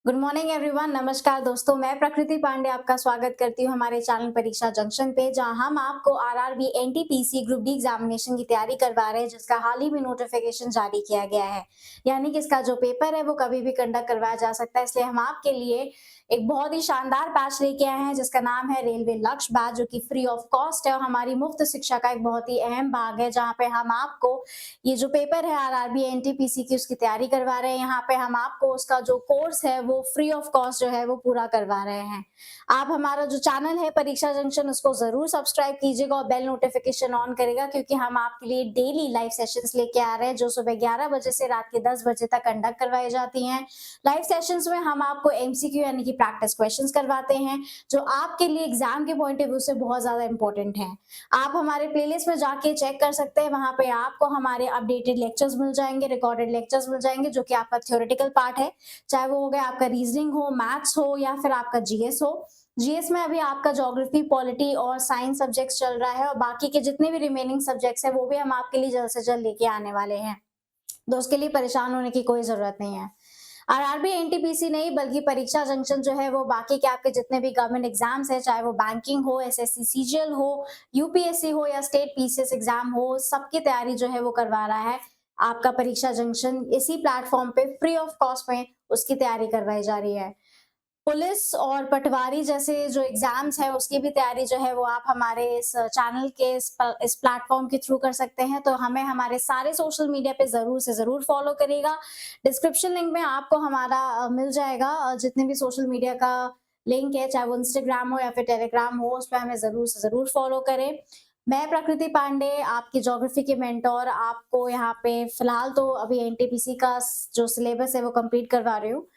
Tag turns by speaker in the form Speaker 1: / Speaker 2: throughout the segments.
Speaker 1: Good morning everyone. नमस्कार दोस्तों, मैं प्रकृति पांडे आपका स्वागत करती हूँ हमारे चैनल परीक्षा जंक्शन पे, जहां हम आपको RRB NTPC group D examination की तैयारी करवा रहे हैं, जिसका हाल ही में नोटिफिकेशन जारी किया गया है। यानी कि इसका जो पेपर है वो कभी भी कंडक्ट करवाया जा सकता है। इसलिए हम आपके लिए एक बहुत ही शानदार बैच लेके आए हैं जिसका नाम है रेलवे लक्ष्य बैच, जो कि फ्री ऑफ कॉस्ट है और हमारी मुफ्त शिक्षा का एक बहुत ही अहम भाग है, जहाँ पे हम आपको ये जो पेपर है आरआरबी एनटीपीसी की उसकी तैयारी करवा रहे हैं। यहाँ पे हम आपको उसका जो कोर्स है वो फ्री ऑफ कॉस्ट जो है वो पूरा करवा रहे हैं। आप हमारा जो चैनल है परीक्षा जंक्शन उसको जरूर सब्सक्राइब कीजिएगा और बेल नोटिफिकेशन ऑन करेगा, क्योंकि हम आपके लिए डेली लाइव सेशंस लेके आ रहे हैं जो सुबह 11 बजे से रात के 10 बजे तक कंडक्ट करवाई जाती हैं। लाइव सेशंस में हम आपको एमसीक्यू यानी कि प्रैक्टिस क्वेश्चंस करवाते हैं, जो आपके लिए एग्जाम के पॉइंट ऑफ व्यू से बहुत ज्यादा इंपॉर्टेंट है। आप हमारे प्लेलिस्ट में जाके चेक कर सकते हैं, वहां पे आपको हमारे अपडेटेड लेक्चर्स मिल जाएंगे, रिकॉर्डेड लेक्चर्स मिल जाएंगे, जो कि आपका थ्योरेटिकल पार्ट है, चाहे वो हो गया आपका रीजनिंग हो, मैथ्स हो या फिर आपका जीएस हो। जीएस में अभी आपका ज्योग्राफी, पॉलिटी और साइंस सब्जेक्ट्स चल रहा है, और बाकी के जितने भी रिमेनिंग सब्जेक्ट्स है वो भी हम आपके लिए जल्द से जल्द लेके आने वाले हैं, तो उसके लिए परेशान होने की कोई जरूरत नहीं है। आरआरबी एनटीपीसी नहीं बल्कि परीक्षा जंक्शन जो है वो बाकी के आपके जितने भी गवर्नमेंट एग्जाम्स है, चाहे वो बैंकिंग हो, एसएससी सीजीएल हो, यूपीएससी हो या स्टेट पीसीएस एग्जाम हो, सबकी तैयारी जो है वो करवा रहा है आपका परीक्षा जंक्शन। इसी प्लेटफॉर्म पे फ्री ऑफ कॉस्ट में उसकी तैयारी करवाई जा रही है। पुलिस और पटवारी जैसे जो एग्जाम्स है उसकी भी तैयारी जो है वो आप हमारे इस चैनल के इस प्लेटफॉर्म के थ्रू कर सकते हैं। तो हमें हमारे सारे सोशल मीडिया पे जरूर से जरूर फॉलो करिएगा। डिस्क्रिप्शन लिंक में आपको हमारा मिल जाएगा, जितने भी सोशल मीडिया का लिंक है, चाहे वो इंस्टाग्राम हो या फिर टेलीग्राम हो, उस पर हमें जरूर से जरूर फॉलो करें। मैं प्रकृति पांडे, आपकी ज्योग्राफी के मेंटोर, आपको यहाँ पे फिलहाल तो अभी एनटीपीसी का जो सिलेबस है वो कंप्लीट करवा रही हूँ।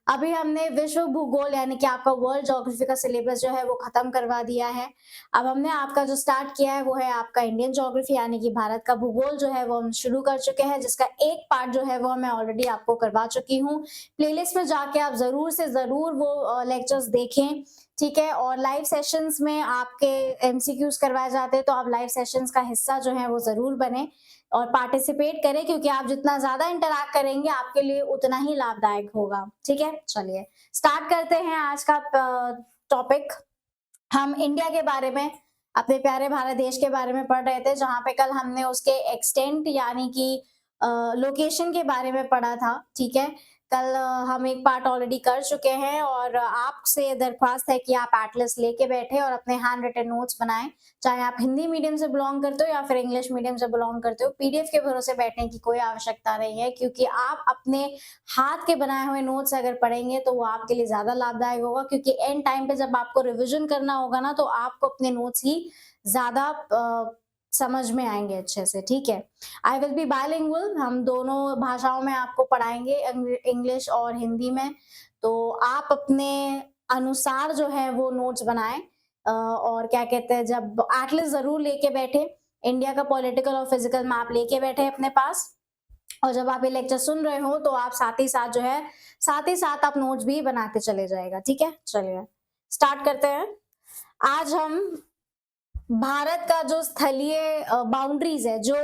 Speaker 1: अभी हमने विश्व भूगोल यानी कि आपका वर्ल्ड ज्योग्राफी का सिलेबस जो है वो खत्म करवा दिया है। अब हमने आपका जो स्टार्ट किया है वो है आपका इंडियन ज्योग्राफी यानी कि भारत का भूगोल जो है वो हम शुरू कर चुके हैं, जिसका एक पार्ट जो है वो मैं ऑलरेडी आपको करवा चुकी हूँ। प्लेलिस्ट में जाके आप जरूर से जरूर वो लेक्चर्स देखें, ठीक है। और लाइव सेशंस में आपके एमसीक्यूज करवाए जाते हैं, तो आप लाइव सेशंस का हिस्सा जो है वो जरूर बने और पार्टिसिपेट करें, क्योंकि आप जितना ज्यादा इंटरैक्ट करेंगे आपके लिए उतना ही लाभदायक होगा। ठीक है, चलिए स्टार्ट करते हैं आज का टॉपिक। हम इंडिया के बारे में, अपने प्यारे भारत देश के बारे में पढ़ रहे थे, जहां पे कल हमने उसके एक्सटेंट यानी कि लोकेशन के बारे में पढ़ा था। ठीक है, कल हम एक पार्ट ऑलरेडी कर चुके हैं और आपसे दरख्वास्त है कि आप एटलस लेके बैठे और अपने हैंड रिटन नोट्स बनाएं। चाहे आप हिंदी मीडियम से बिलोंग करते हो या फिर इंग्लिश मीडियम से बिलोंग करते हो, पीडीएफ के भरोसे बैठने की कोई आवश्यकता नहीं है, क्योंकि आप अपने हाथ के बनाए हुए नोट्स अगर पढ़ेंगे तो वो आपके लिए ज्यादा लाभदायक होगा, क्योंकि एंड टाइम पे जब आपको रिवीजन करना होगा ना, तो आपको अपने नोट्स ही ज्यादा समझ में आएंगे अच्छे से। ठीक है, आई विल बी बायलिंगुअल, हम दोनों भाषाओं में आपको पढ़ाएंगे, इंग्लिश और हिंदी में। तो आप अपने अनुसार जो है वो नोट्स बनाएं, और क्या कहते हैं, जब एटलीस्ट जरूर लेके बैठे, इंडिया का पॉलिटिकल और फिजिकल मैप लेके बैठे अपने पास। और जब आप ये लेक्चर सुन रहे हो तो आप साथ ही साथ जो है, साथ ही साथ आप नोट्स भी बनाते चले जाएगा। ठीक है, चलिए स्टार्ट करते हैं। आज हम भारत का जो स्थलीय बाउंड्रीज है, जो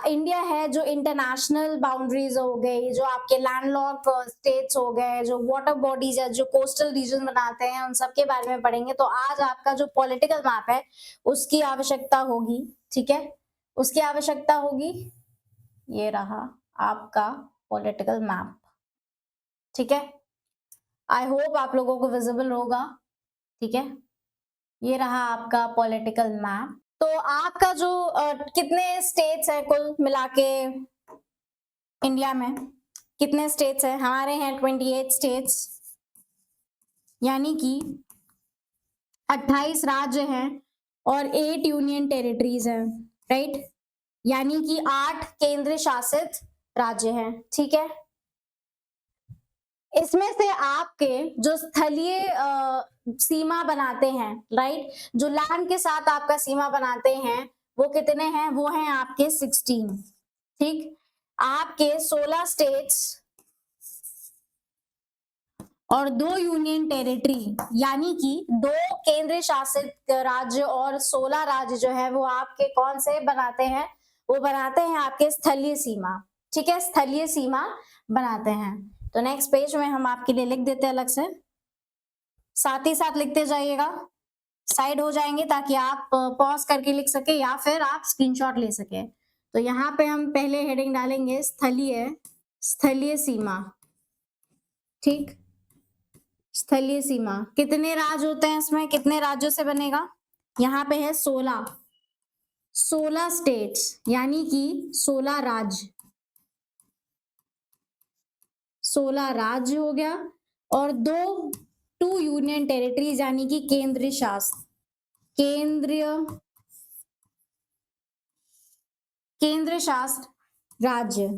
Speaker 1: इंडिया है, जो इंटरनेशनल बाउंड्रीज हो गई, जो आपके लैंडलॉक स्टेट्स हो गए, जो वाटर बॉडीज है, जो कोस्टल रीजन बनाते हैं, उन सब के बारे में पढ़ेंगे। तो आज आपका जो पॉलिटिकल मैप है उसकी आवश्यकता होगी। ठीक है, उसकी आवश्यकता होगी। ये रहा आपका पॉलिटिकल मैप। ठीक है, आई होप आप लोगों को विजिबल होगा। ठीक है, ये रहा आपका पॉलिटिकल मैप। तो आपका जो कितने स्टेट्स हैं कुल मिला के इंडिया में, कितने स्टेट्स हैं? हमारे हैं 28 स्टेट्स, यानी कि 28 राज्य हैं और 8 यूनियन टेरिटरीज हैं, राइट? यानी कि 8 केंद्र शासित राज्य हैं। ठीक है, इसमें से आपके जो स्थलीय सीमा बनाते हैं, राइट, जो लैंड के साथ आपका सीमा बनाते हैं, वो कितने हैं? वो हैं आपके 16। ठीक, आपके 16 स्टेट्स और 2 यूनियन टेरिटरी, यानी कि 2 केंद्र शासित राज्य और 16 राज्य जो है वो आपके कौन से बनाते हैं? वो बनाते हैं आपके स्थलीय सीमा। ठीक है, स्थलीय सीमा बनाते हैं। तो नेक्स्ट पेज में हम आपके लिए लिख देते हैं अलग से, साथ ही साथ लिखते जाइएगा, साइड हो जाएंगे ताकि आप पॉज करके लिख सके या फिर आप स्क्रीनशॉट ले सके। तो यहाँ पे हम पहले हेडिंग डालेंगे स्थलीय सीमा। ठीक, स्थलीय सीमा कितने राज्य होते हैं इसमें, कितने राज्यों से बनेगा? यहाँ पे है 16 स्टेट्स, यानी कि 16 राज्य हो गया, और 2 यूनियन टेरिटरीज यानी कि केंद्रीय शासित राज्य।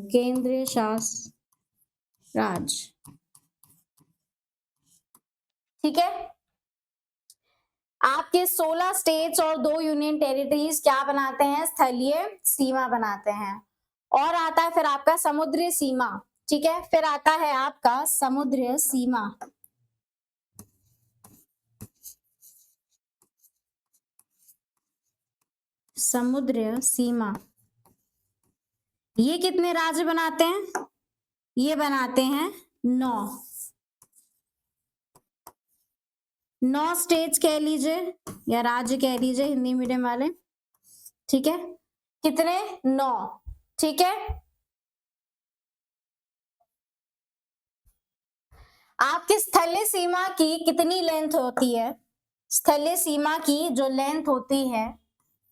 Speaker 1: ठीक है, आपके 16 स्टेट्स और 2 यूनियन टेरिटरीज क्या बनाते हैं? स्थलीय सीमा बनाते हैं। और आता है फिर आपका समुद्री सीमा। ठीक है, फिर आता है आपका समुद्री सीमा। समुद्री सीमा ये कितने राज्य बनाते हैं? ये बनाते हैं 9 स्टेट्स कह लीजिए या राज्य कह लीजिए हिंदी मीडियम वाले। ठीक है, कितने? 9। ठीक है, आपकी स्थलीय सीमा की कितनी लेंथ होती है? स्थलीय सीमा की जो लेंथ होती है,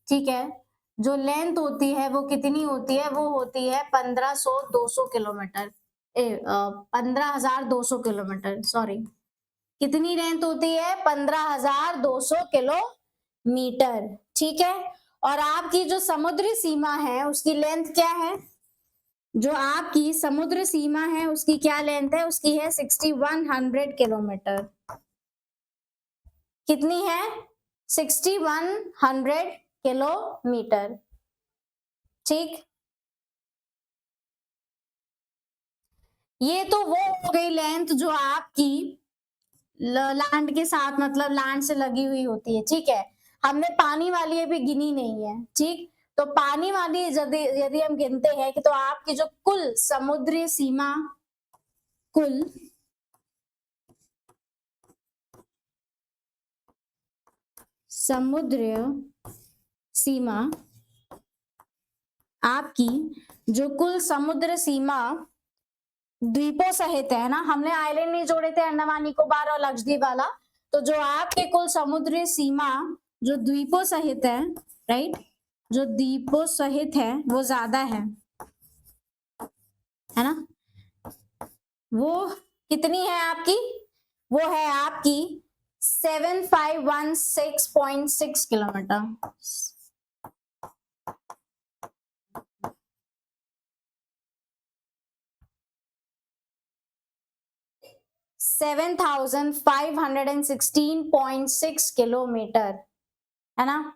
Speaker 1: ठीक है, जो लेंथ होती है वो कितनी होती है? वो होती है 1500-200 किलोमीटर, 15,200 किलोमीटर, सॉरी। कितनी लेंथ होती है? 15,200 किलोमीटर। ठीक है, और आपकी जो समुद्री सीमा है उसकी लेंथ क्या है? जो आपकी समुद्र सीमा है उसकी क्या लेंथ है? उसकी है 6100 किलोमीटर। कितनी है? 6100 किलोमीटर। ठीक, ये तो वो हो गई लेंथ जो आपकी लैंड के साथ, मतलब लैंड से लगी हुई होती है। ठीक है, हमने पानी वाली अभी गिनी नहीं है। ठीक, तो पानी वाली यदि हम गिनते हैं कि तो आपकी जो कुल समुद्री सीमा, कुल समुद्री सीमा, आपकी जो कुल समुद्र सीमा द्वीपों सहित है ना, हमने आइलैंड नहीं जोड़े थे, अंडमान निकोबार और लक्षद्वीप वाला, तो जो आपके कुल समुद्री सीमा जो द्वीपों सहित है, राइट, जो द्वीपों सहित है वो ज्यादा है ना? वो कितनी है आपकी? वो है आपकी 7516.6 किलोमीटर। 7516.6 किलोमीटर है ना?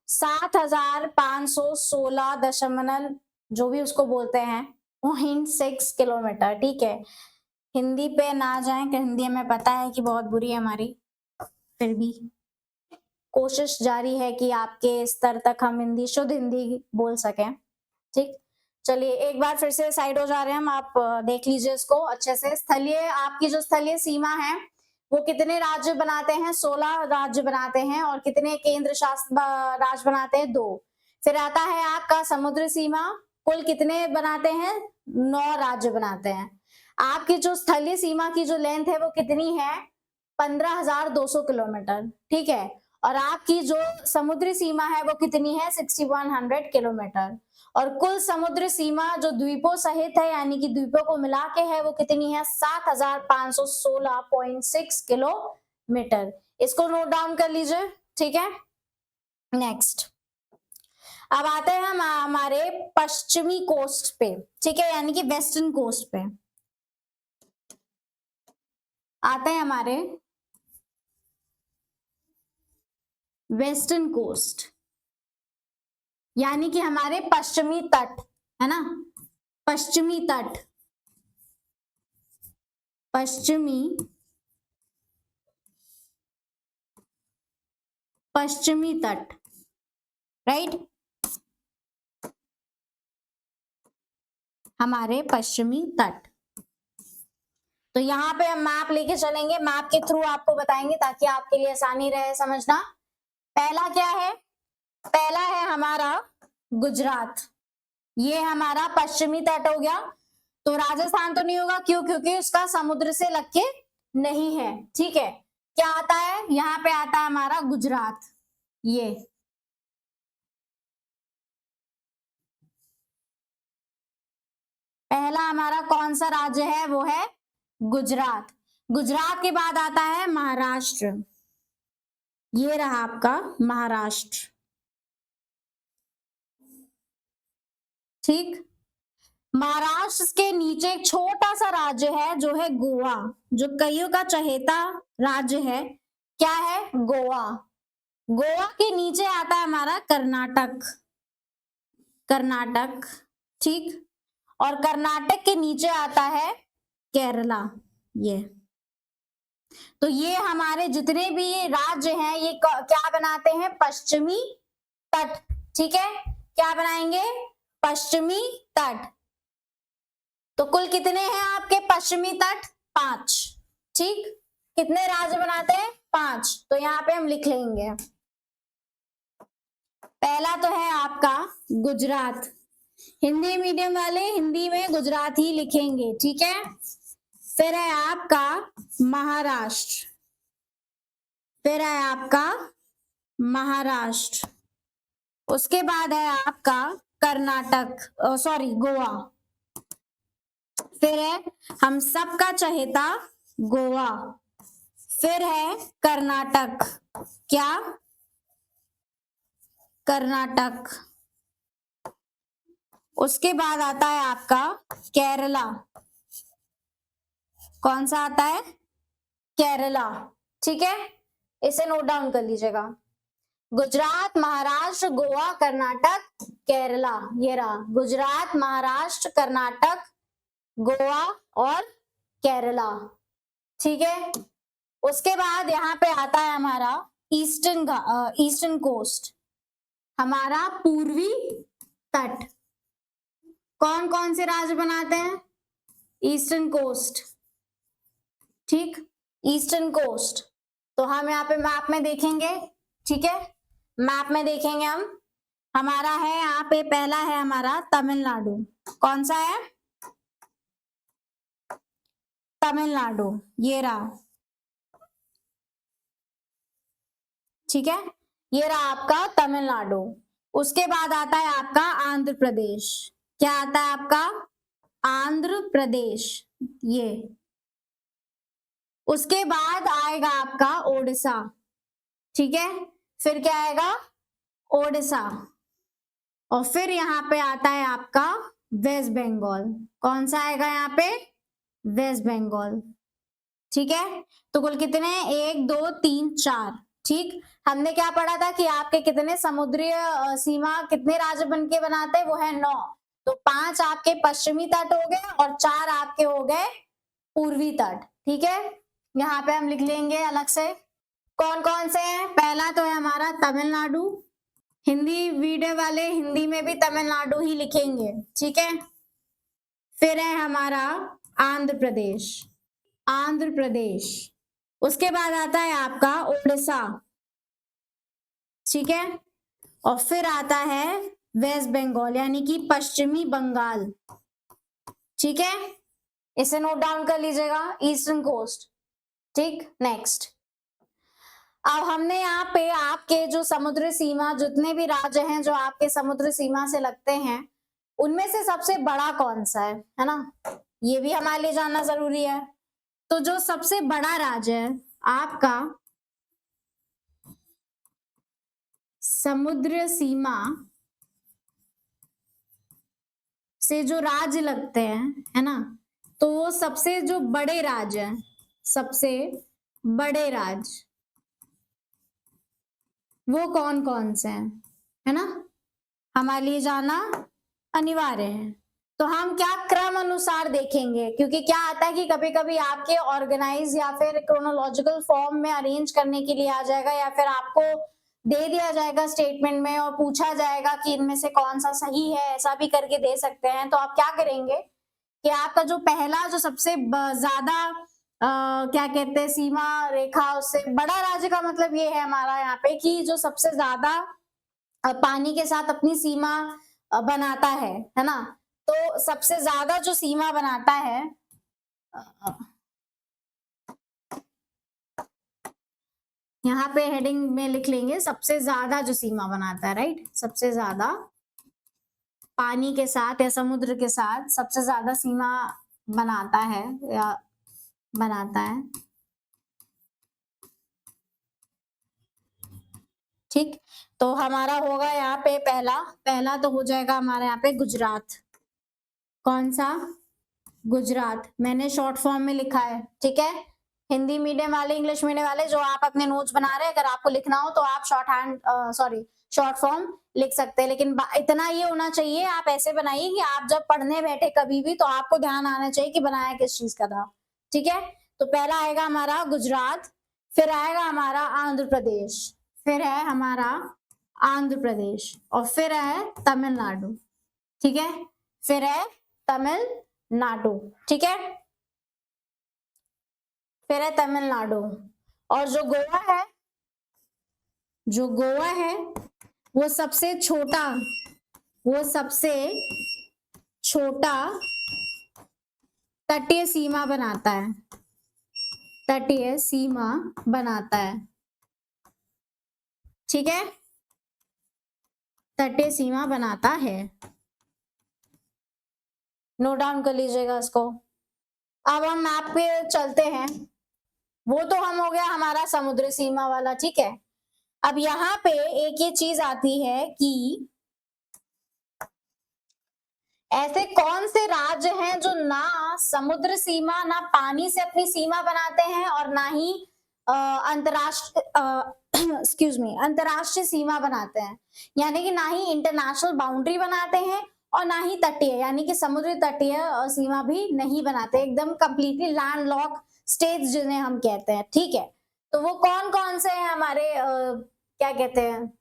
Speaker 1: 7516 जो भी उसको बोलते हैं 0.6 किलोमीटर। ठीक है, हिंदी पे ना जाएं कि हिंदी हमें पता है कि बहुत बुरी है हमारी, फिर भी कोशिश जारी है कि आपके स्तर तक हम शुद्ध हिंदी बोल सकें। ठीक, चलिए एक बार फिर से साइड हो जा रहे हैं हम, आप देख लीजिए इसको अच्छे से। आपकी जो स्थलीय सीमा है वो कितने राज्य बनाते हैं? 16 राज्य बनाते हैं। और कितने केंद्र शासित राज्य बनाते हैं? 2। फिर आता है आपका समुद्र सीमा, कुल कितने बनाते हैं? 9 राज्य बनाते हैं। आपकी जो स्थलीय सीमा की जो लेंथ है वो कितनी है? 15,200 किलोमीटर। ठीक है, और आपकी जो समुद्री सीमा है वो कितनी है? 6100 किलोमीटर। और कुल समुद्र सीमा जो द्वीपों सहित है यानी कि द्वीपों को मिला के है वो कितनी है? 7516.6 किलोमीटर। इसको नोट डाउन कर लीजिए। ठीक है, नेक्स्ट अब आते हैं हम हमारे पश्चिमी कोस्ट पे। ठीक है, यानी कि वेस्टर्न कोस्ट पे आते हैं हमारे वेस्टर्न कोस्ट, यानी कि हमारे पश्चिमी तट है ना? पश्चिमी तट, पश्चिमी तट, राइट। हमारे पश्चिमी तट। तो यहाँ पे हम मैप लेके चलेंगे, मैप के थ्रू आपको बताएंगे ताकि आपके लिए आसानी रहे समझना। पहला क्या है? पहला है हमारा गुजरात, ये हमारा पश्चिमी तट हो गया। तो राजस्थान तो नहीं होगा, क्यों? क्योंकि उसका समुद्र से लग के नहीं है, ठीक है। क्या आता है? यहाँ पे आता है हमारा गुजरात। ये पहला हमारा कौन सा राज्य है? वो है गुजरात। गुजरात के बाद आता है महाराष्ट्र, ये रहा आपका महाराष्ट्र, ठीक। महाराष्ट्र के नीचे एक छोटा सा राज्य है जो है गोवा, जो कईयों का चहेता राज्य है। क्या है? गोवा। गोवा के नीचे आता है हमारा कर्नाटक, कर्नाटक, ठीक। और कर्नाटक के नीचे आता है केरला। ये तो ये हमारे जितने भी राज्य हैं ये क्या बनाते हैं? पश्चिमी तट, ठीक है। क्या बनाएंगे? पश्चिमी तट। तो कुल कितने हैं आपके पश्चिमी तट? 5, ठीक। कितने राज्य बनाते हैं? 5। तो यहाँ पे हम लिख लेंगे, पहला तो है आपका गुजरात। हिंदी मीडियम वाले हिंदी में गुजरात ही लिखेंगे, ठीक है। फिर है आपका महाराष्ट्र, फिर है आपका महाराष्ट्र, उसके बाद है आपका कर्नाटक, सॉरी गोवा, फिर है हम सबका चहेता गोवा, फिर है कर्नाटक। क्या? कर्नाटक। उसके बाद आता है आपका केरला। कौन सा आता है? केरला, ठीक है। इसे नोट डाउन कर लीजिएगा, गुजरात, महाराष्ट्र, गोवा, कर्नाटक, केरला। ये रहा गुजरात, महाराष्ट्र, कर्नाटक, गोवा और केरला, ठीक है। उसके बाद यहाँ पे आता है हमारा ईस्टर्न कोस्ट, हमारा पूर्वी तट। कौन कौन से राज्य बनाते हैं? ईस्टर्न कोस्ट, ठीक, ईस्टर्न कोस्ट। तो हम यहाँ पे मैप में देखेंगे, ठीक है। मैप में देखेंगे हम, हमारा है यहाँ पे पहला है हमारा तमिलनाडु। कौन सा है? तमिलनाडु, ये रहा, ठीक है। ये रहा आपका तमिलनाडु। उसके बाद आता है आपका आंध्र प्रदेश। क्या आता है आपका? आंध्र प्रदेश, ये। उसके बाद आएगा आपका ओडिशा, ठीक है। फिर क्या आएगा? ओडिशा। और फिर यहाँ पे आता है आपका वेस्ट बंगाल। कौन सा आएगा यहाँ पे? वेस्ट बंगाल, ठीक है। तो कुल कितने? 1 2 3 4, ठीक। हमने क्या पढ़ा था कि आपके कितने समुद्रीय सीमा कितने राज्य बन के बनाते हैं? वो है 9। तो 5 आपके पश्चिमी तट हो गए और 4 आपके हो गए पूर्वी तट, ठीक है। यहाँ पे हम लिख लेंगे अलग से कौन कौन से हैं। पहला तो है हमारा तमिलनाडु, हिंदी वीडियो वाले हिंदी में भी तमिलनाडु ही लिखेंगे, ठीक है। फिर है हमारा आंध्र प्रदेश, आंध्र प्रदेश। उसके बाद आता है आपका ओडिशा, ठीक है। और फिर आता है वेस्ट बंगाल यानी कि पश्चिमी बंगाल, ठीक है। इसे नोट डाउन कर लीजिएगा, ईस्टर्न कोस्ट, ठीक। नेक्स्ट, अब हमने यहाँ पे आपके जो समुद्र सीमा जितने भी राज्य हैं जो आपके समुद्र सीमा से लगते हैं उनमें से सबसे बड़ा कौन सा है ना, ये भी हमारे लिए जानना जरूरी है। तो जो सबसे बड़ा राज्य है आपका समुद्र सीमा से जो राज्य लगते हैं, है ना, तो वो सबसे जो बड़े राज्य हैं, सबसे बड़े राज्य वो कौन कौन से हैं, है ना, हमारे लिए जानना अनिवार्य है। तो हम क्या क्रम अनुसार देखेंगे, क्योंकि क्या आता है कि कभी कभी आपके ऑर्गेनाइज या फिर क्रोनोलॉजिकल फॉर्म में अरेंज करने के लिए आ जाएगा या फिर आपको दे दिया जाएगा स्टेटमेंट में और पूछा जाएगा कि इनमें से कौन सा सही है, ऐसा भी करके दे सकते हैं। तो आप क्या करेंगे, कि आपका जो पहला जो सबसे ज्यादा क्या कहते हैं सीमा रेखा उससे बड़ा राज्य का मतलब ये है हमारा यहाँ पे कि जो सबसे ज्यादा पानी के साथ अपनी सीमा बनाता है ना। तो सबसे ज्यादा जो सीमा बनाता है अ, यहाँ पे हेडिंग में लिख लेंगे सबसे ज्यादा जो सीमा बनाता है, राइट। सबसे ज्यादा पानी के साथ या समुद्र के साथ सबसे ज्यादा सीमा बनाता है या बनाता है, ठीक। तो हमारा होगा यहाँ पे पहला पहला तो हो जाएगा हमारे यहाँ पे गुजरात। कौन सा? गुजरात। मैंने शॉर्ट फॉर्म में लिखा है, ठीक है। हिंदी मीडियम वाले, इंग्लिश मीडियम वाले जो आप अपने नोट्स बना रहे हैं, अगर आपको लिखना हो तो आप शॉर्ट फॉर्म लिख सकते हैं, लेकिन इतना ये होना चाहिए, आप ऐसे बनाइए कि आप जब पढ़ने बैठे कभी भी तो आपको ध्यान आना चाहिए कि बनाया किस चीज का था, ठीक है। तो पहला आएगा हमारा गुजरात, फिर आएगा हमारा आंध्र प्रदेश, फिर है हमारा आंध्र प्रदेश, और फिर है तमिलनाडु, ठीक है। फिर है तमिलनाडु, ठीक है। फिर है तमिलनाडु, और जो गोवा है वो सबसे छोटा तटीय सीमा बनाता है, तटीय सीमा बनाता है, ठीक है। तटीय सीमा बनाता है, नोट डाउन कर लीजिएगा इसको। अब हम मैप पे चलते हैं, वो तो हम हो गया हमारा समुद्री सीमा वाला, ठीक है। अब यहाँ पे एक ये चीज आती है कि ऐसे कौन से राज्य हैं जो ना समुद्र सीमा ना पानी से अपनी सीमा बनाते हैं और ना ही अंतरराष्ट्रीय सीमा बनाते हैं, यानी कि ना ही इंटरनेशनल बाउंड्री बनाते हैं और ना ही तटीय यानी कि समुद्री तटीय सीमा भी नहीं बनाते, एकदम कंप्लीटली लैंड लॉक स्टेट्स जिन्हें हम कहते हैं, ठीक है। तो वो कौन कौन से हैं हमारे क्या कहते हैं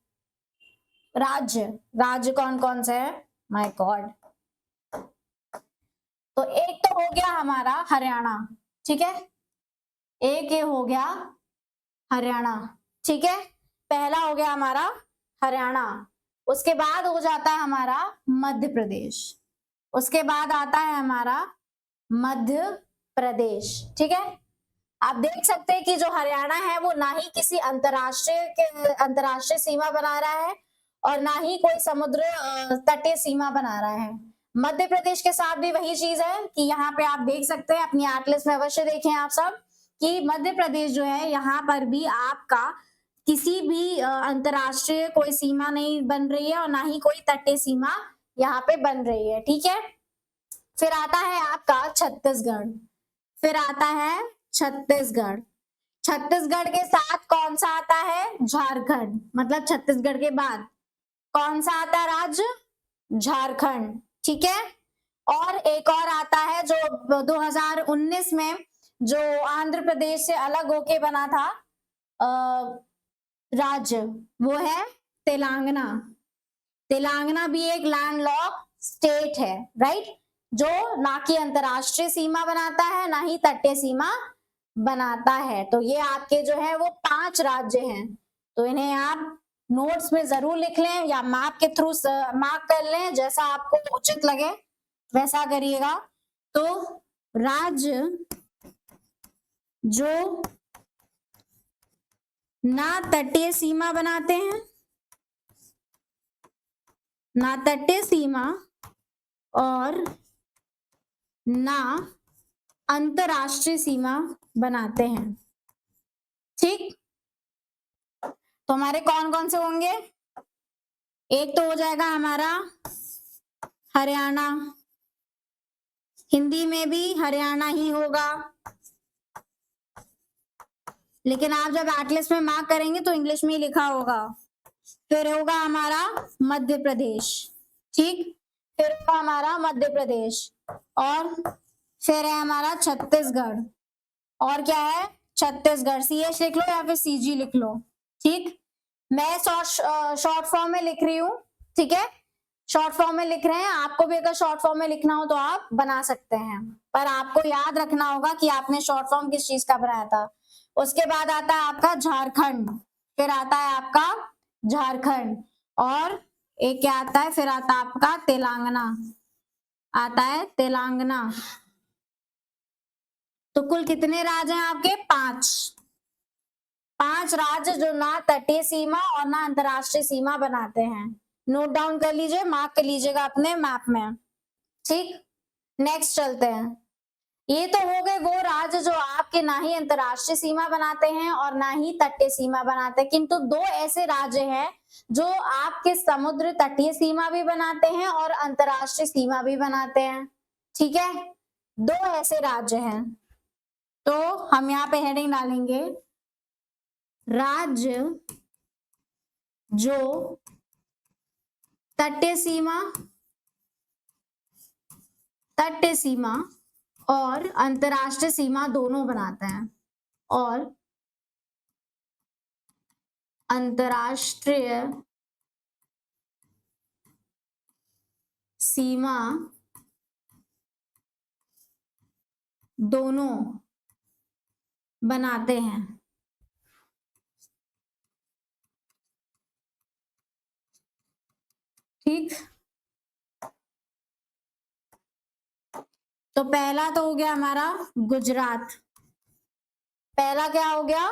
Speaker 1: राज्य कौन कौन से हैं? My God. तो एक तो हो गया हमारा हरियाणा, ठीक है। एक ये हो गया हरियाणा, ठीक है। पहला हो गया हमारा हरियाणा, उसके बाद हो जाता है हमारा मध्य प्रदेश, उसके बाद आता है हमारा मध्य प्रदेश, ठीक है। आप देख सकते हैं कि जो हरियाणा है वो ना ही किसी अंतरराष्ट्रीय सीमा बना रहा है और ना ही कोई समुद्र तटीय सीमा बना रहा है। मध्य प्रदेश के साथ भी वही चीज है कि यहाँ पे आप देख सकते हैं, अपनी एटलस में अवश्य देखें आप सब कि मध्य प्रदेश जो है यहाँ पर भी आपका किसी भी अंतरराष्ट्रीय कोई सीमा नहीं बन रही है और ना ही कोई तटीय सीमा यहाँ पे बन रही है, ठीक है। फिर आता है आपका छत्तीसगढ़, फिर आता है छत्तीसगढ़, छत्तीसगढ़ के साथ कौन सा आता है? झारखंड, मतलब छत्तीसगढ़ के बाद कौन सा आता है राज्य? झारखंड, ठीक है। और एक और आता है जो 2019 में जो आंध्र प्रदेश से अलग होके बना था राज्य, वो है तेलंगाना। तेलंगाना भी एक लैंडलॉक स्टेट है, राइट, जो ना कि अंतरराष्ट्रीय सीमा बनाता है ना ही तटीय सीमा बनाता है। तो ये आपके जो है वो 5 राज्य हैं, तो इन्हें आप नोट्स में जरूर लिख लें या मैप के थ्रू मार्क कर लें, जैसा आपको उचित लगे वैसा करिएगा। तो राज्य जो ना तटीय सीमा बनाते हैं, ना तटीय सीमा और ना अंतरराष्ट्रीय सीमा बनाते हैं, ठीक। तो हमारे कौन कौन से होंगे? एक तो हो जाएगा हमारा हरियाणा, हिंदी में भी हरियाणा ही होगा, लेकिन आप जब एटलस में मार्क करेंगे तो इंग्लिश में ही लिखा होगा। फिर होगा हमारा मध्य प्रदेश, ठीक। फिर होगा हमारा मध्य प्रदेश, और फिर है हमारा छत्तीसगढ़, और क्या है? छत्तीसगढ़, CH लिख लो या फिर CG लिख लो, ठीक। मैं शॉर्ट फॉर्म में लिख रही हूँ, ठीक है। शॉर्ट फॉर्म में लिख रहे हैं, आपको भी अगर शॉर्ट फॉर्म में लिखना हो तो आप बना सकते हैं, पर आपको याद रखना होगा कि आपने शॉर्ट फॉर्म किस चीज का बनाया था। उसके बाद आता है आपका झारखंड, फिर आता है आपका झारखंड, और एक क्या आता है, फिर आता है आपका तेलंगाना, आता है तेलंगाना। तो कुल कितने राज्य हैं आपके? 5 राज्य जो ना तटीय सीमा और ना अंतरराष्ट्रीय सीमा बनाते हैं। नोट डाउन कर लीजिए, मार्क कर लीजिएगा अपने मैप में। ठीक, नेक्स्ट चलते हैं। ये तो हो गए वो राज्य जो आपके ना ही अंतरराष्ट्रीय सीमा बनाते हैं और ना ही तटीय सीमा बनाते हैं, किंतु 2 ऐसे राज्य हैं जो आपके समुद्र तटीय सीमा भी बनाते हैं और अंतरराष्ट्रीय सीमा भी बनाते हैं। ठीक है, 2 ऐसे राज्य हैं, तो हम यहाँ पे हेडिंग डालेंगे राज्य जो तटीय सीमा और अंतरराष्ट्रीय सीमा दोनों बनाते हैं, और अंतरराष्ट्रीय सीमा दोनों बनाते हैं। ठीक, तो पहला तो हो गया हमारा गुजरात, पहला क्या हो गया?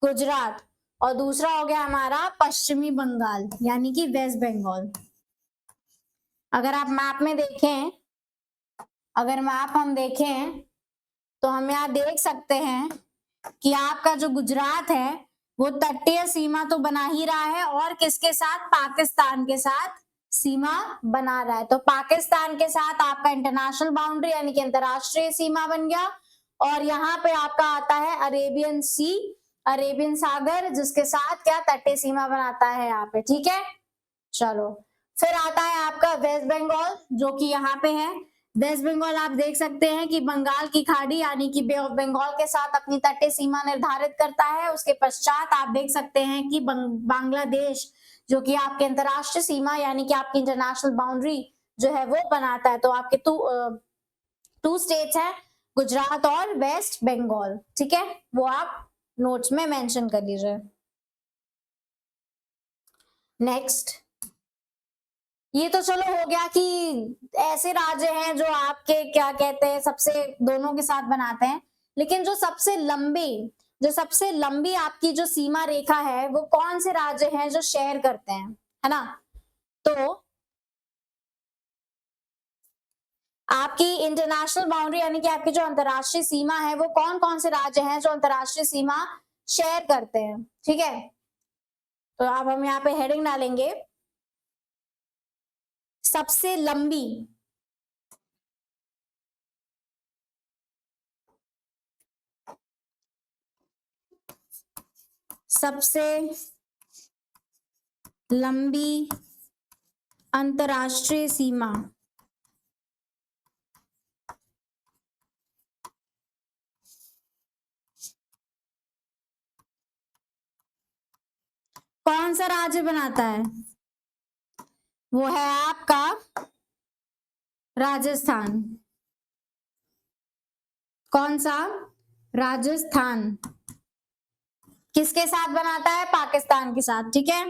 Speaker 1: गुजरात, और दूसरा हो गया हमारा पश्चिमी बंगाल यानी कि वेस्ट बंगाल। अगर आप मैप में देखें, अगर मैप हम देखें तो हम यहाँ देख सकते हैं कि आपका जो गुजरात है वो तटीय सीमा तो बना ही रहा है, और किसके साथ? पाकिस्तान के साथ सीमा बना रहा है। तो पाकिस्तान के साथ आपका इंटरनेशनल बाउंड्री यानी कि अंतरराष्ट्रीय सीमा बन गया, और यहाँ पे आपका आता है अरेबियन सी, अरेबियन सागर, जिसके साथ क्या? तटीय सीमा बनाता है यहाँ पे। ठीक है, चलो फिर आता है आपका वेस्ट बंगाल, जो कि यहाँ पे है। वेस्ट बंगाल आप देख सकते हैं कि बंगाल की खाड़ी यानी कि बे ऑफ बंगाल के साथ अपनी तटीय सीमा निर्धारित करता है। उसके पश्चात आप देख सकते हैं कि बांग्लादेश, जो कि आपके अंतरराष्ट्रीय सीमा यानी कि आपकी इंटरनेशनल बाउंड्री जो है वो बनाता है। तो आपके टू स्टेट्स हैं, गुजरात और वेस्ट बंगाल। ठीक है, वो आप नोट्स में मेंशन कर लीजिए। नेक्स्ट, ये तो चलो हो गया कि ऐसे राज्य हैं जो आपके क्या कहते हैं सबसे दोनों के साथ बनाते हैं, लेकिन जो सबसे लंबी आपकी जो सीमा रेखा है वो कौन से राज्य हैं जो शेयर करते हैं, है ना? तो आपकी इंटरनेशनल बाउंड्री यानी कि आपकी जो अंतरराष्ट्रीय सीमा है वो कौन कौन से राज्य हैं जो अंतरराष्ट्रीय सीमा शेयर करते हैं। ठीक है, तो अब हम यहाँ पे हेडिंग डालेंगे सबसे लंबी अंतरराष्ट्रीय सीमा। कौन सा राज्य बनाता है? वो है आपका राजस्थान। कौन सा? राजस्थान। किसके साथ बनाता है? पाकिस्तान के साथ। ठीक है,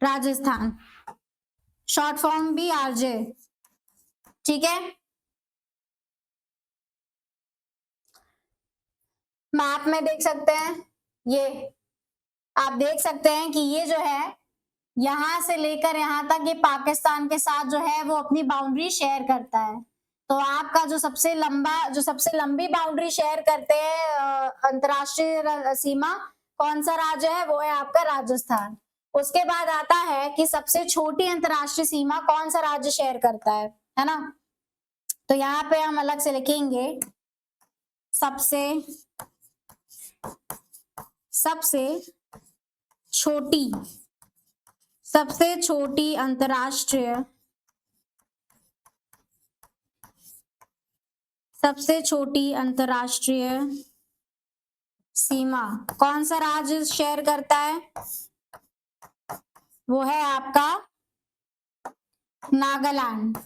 Speaker 1: राजस्थान, शॉर्ट फॉर्म भी आरजे। ठीक है, मैप में देख सकते हैं, ये आप देख सकते हैं कि ये जो है यहां से लेकर यहां तक ये पाकिस्तान के साथ जो है वो अपनी बाउंड्री शेयर करता है। तो आपका जो सबसे लंबी बाउंड्री शेयर करते हैं अंतरराष्ट्रीय सीमा, कौन सा राज्य है? वो है आपका राजस्थान। उसके बाद आता है कि सबसे छोटी अंतरराष्ट्रीय सीमा कौन सा राज्य शेयर करता है ना? तो यहाँ पे हम अलग से लिखेंगे सबसे छोटी सबसे छोटी अंतरराष्ट्रीय सीमा कौन सा राज्य शेयर करता है? वो है आपका नागालैंड।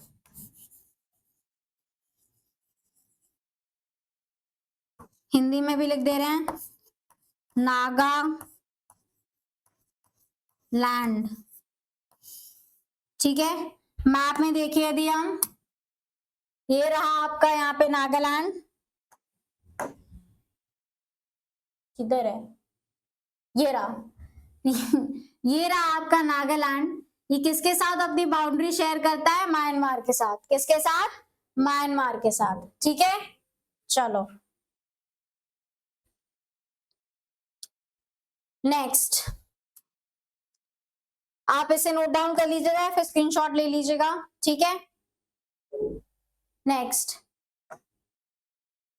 Speaker 1: हिंदी में भी लिख दे रहे हैं नागा लैंड। ठीक है, मैप में देखिए यदि हम, ये रहा आपका यहाँ पे नागालैंड, किधर है, ये रहा ये रहा आपका नागालैंड। ये किसके साथ अपनी बाउंड्री शेयर करता है? म्यांमार के साथ। किसके साथ? म्यांमार के साथ। ठीक है, चलो नेक्स्ट, आप इसे नोट डाउन कर लीजिएगा, फिर स्क्रीनशॉट ले लीजिएगा। ठीक है, नेक्स्ट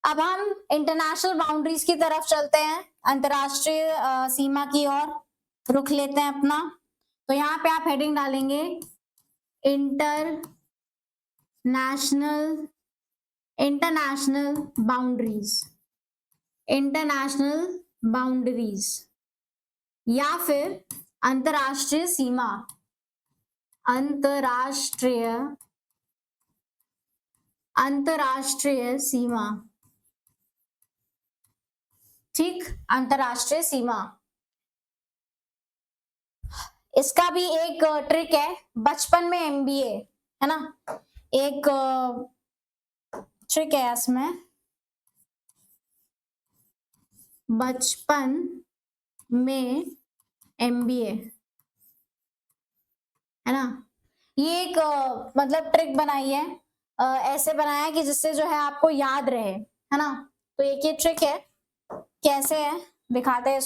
Speaker 1: अब हम इंटरनेशनल बाउंड्रीज की तरफ चलते हैं, अंतरराष्ट्रीय सीमा की ओर रुख लेते हैं अपना। तो यहाँ पे आप हेडिंग डालेंगे इंटरनेशनल बाउंड्रीज या फिर अंतरराष्ट्रीय सीमा, अंतरराष्ट्रीय सीमा। ठीक, अंतरराष्ट्रीय सीमा। इसका भी एक ट्रिक है, बचपन में एमबीए है ना, एक ट्रिक है इसमें, बचपन में एमबीए है ना। ये एक मतलब ट्रिक बनाई है, ऐसे बनाया है कि जिससे जो है आपको याद रहे, है ना। तो एक ये ट्रिक है, कैसे है दिखाते हैं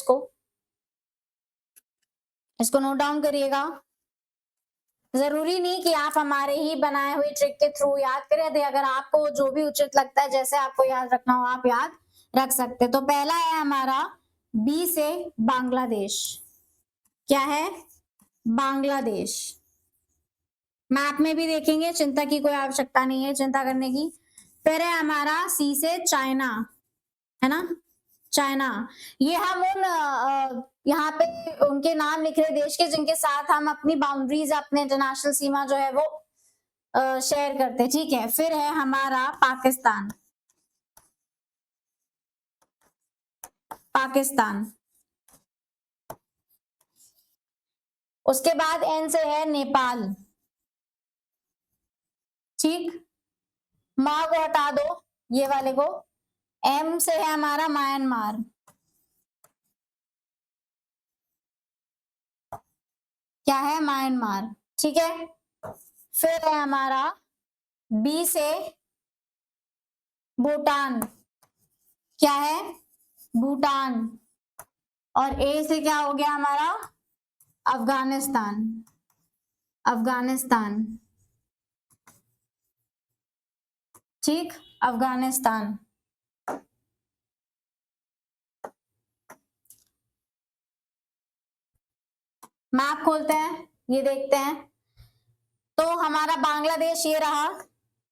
Speaker 1: इसको नोट डाउन करिएगा। जरूरी नहीं कि आप हमारे ही बनाए हुए ट्रिक के थ्रू याद करें, तो अगर आपको जो भी उचित लगता है, जैसे आपको याद रखना हो आप याद रख सकते। तो पहला है हमारा बी से बांग्लादेश। क्या है? बांग्लादेश। मैप में भी देखेंगे, चिंता की कोई आवश्यकता नहीं है चिंता करने की। फिर है हमारा सी से चाइना, है ना, चाइना। ये हम उन यहाँ पे उनके नाम लिख रहे देश के जिनके साथ हम अपनी बाउंड्रीज, अपने इंटरनेशनल सीमा जो है वो शेयर करते। ठीक है, फिर है हमारा पाकिस्तान। उसके बाद एन से है नेपाल। ठीक, माँ को हटा दो, ये वाले को। एम से है हमारा म्यांमार। क्या है? म्यांमार। ठीक है, फिर है हमारा बी से भूटान। क्या है? भूटान। और ए से क्या हो गया हमारा? अफगानिस्तान। ठीक, अफगानिस्तान। मैप खोलते हैं, ये देखते हैं। तो हमारा बांग्लादेश ये रहा।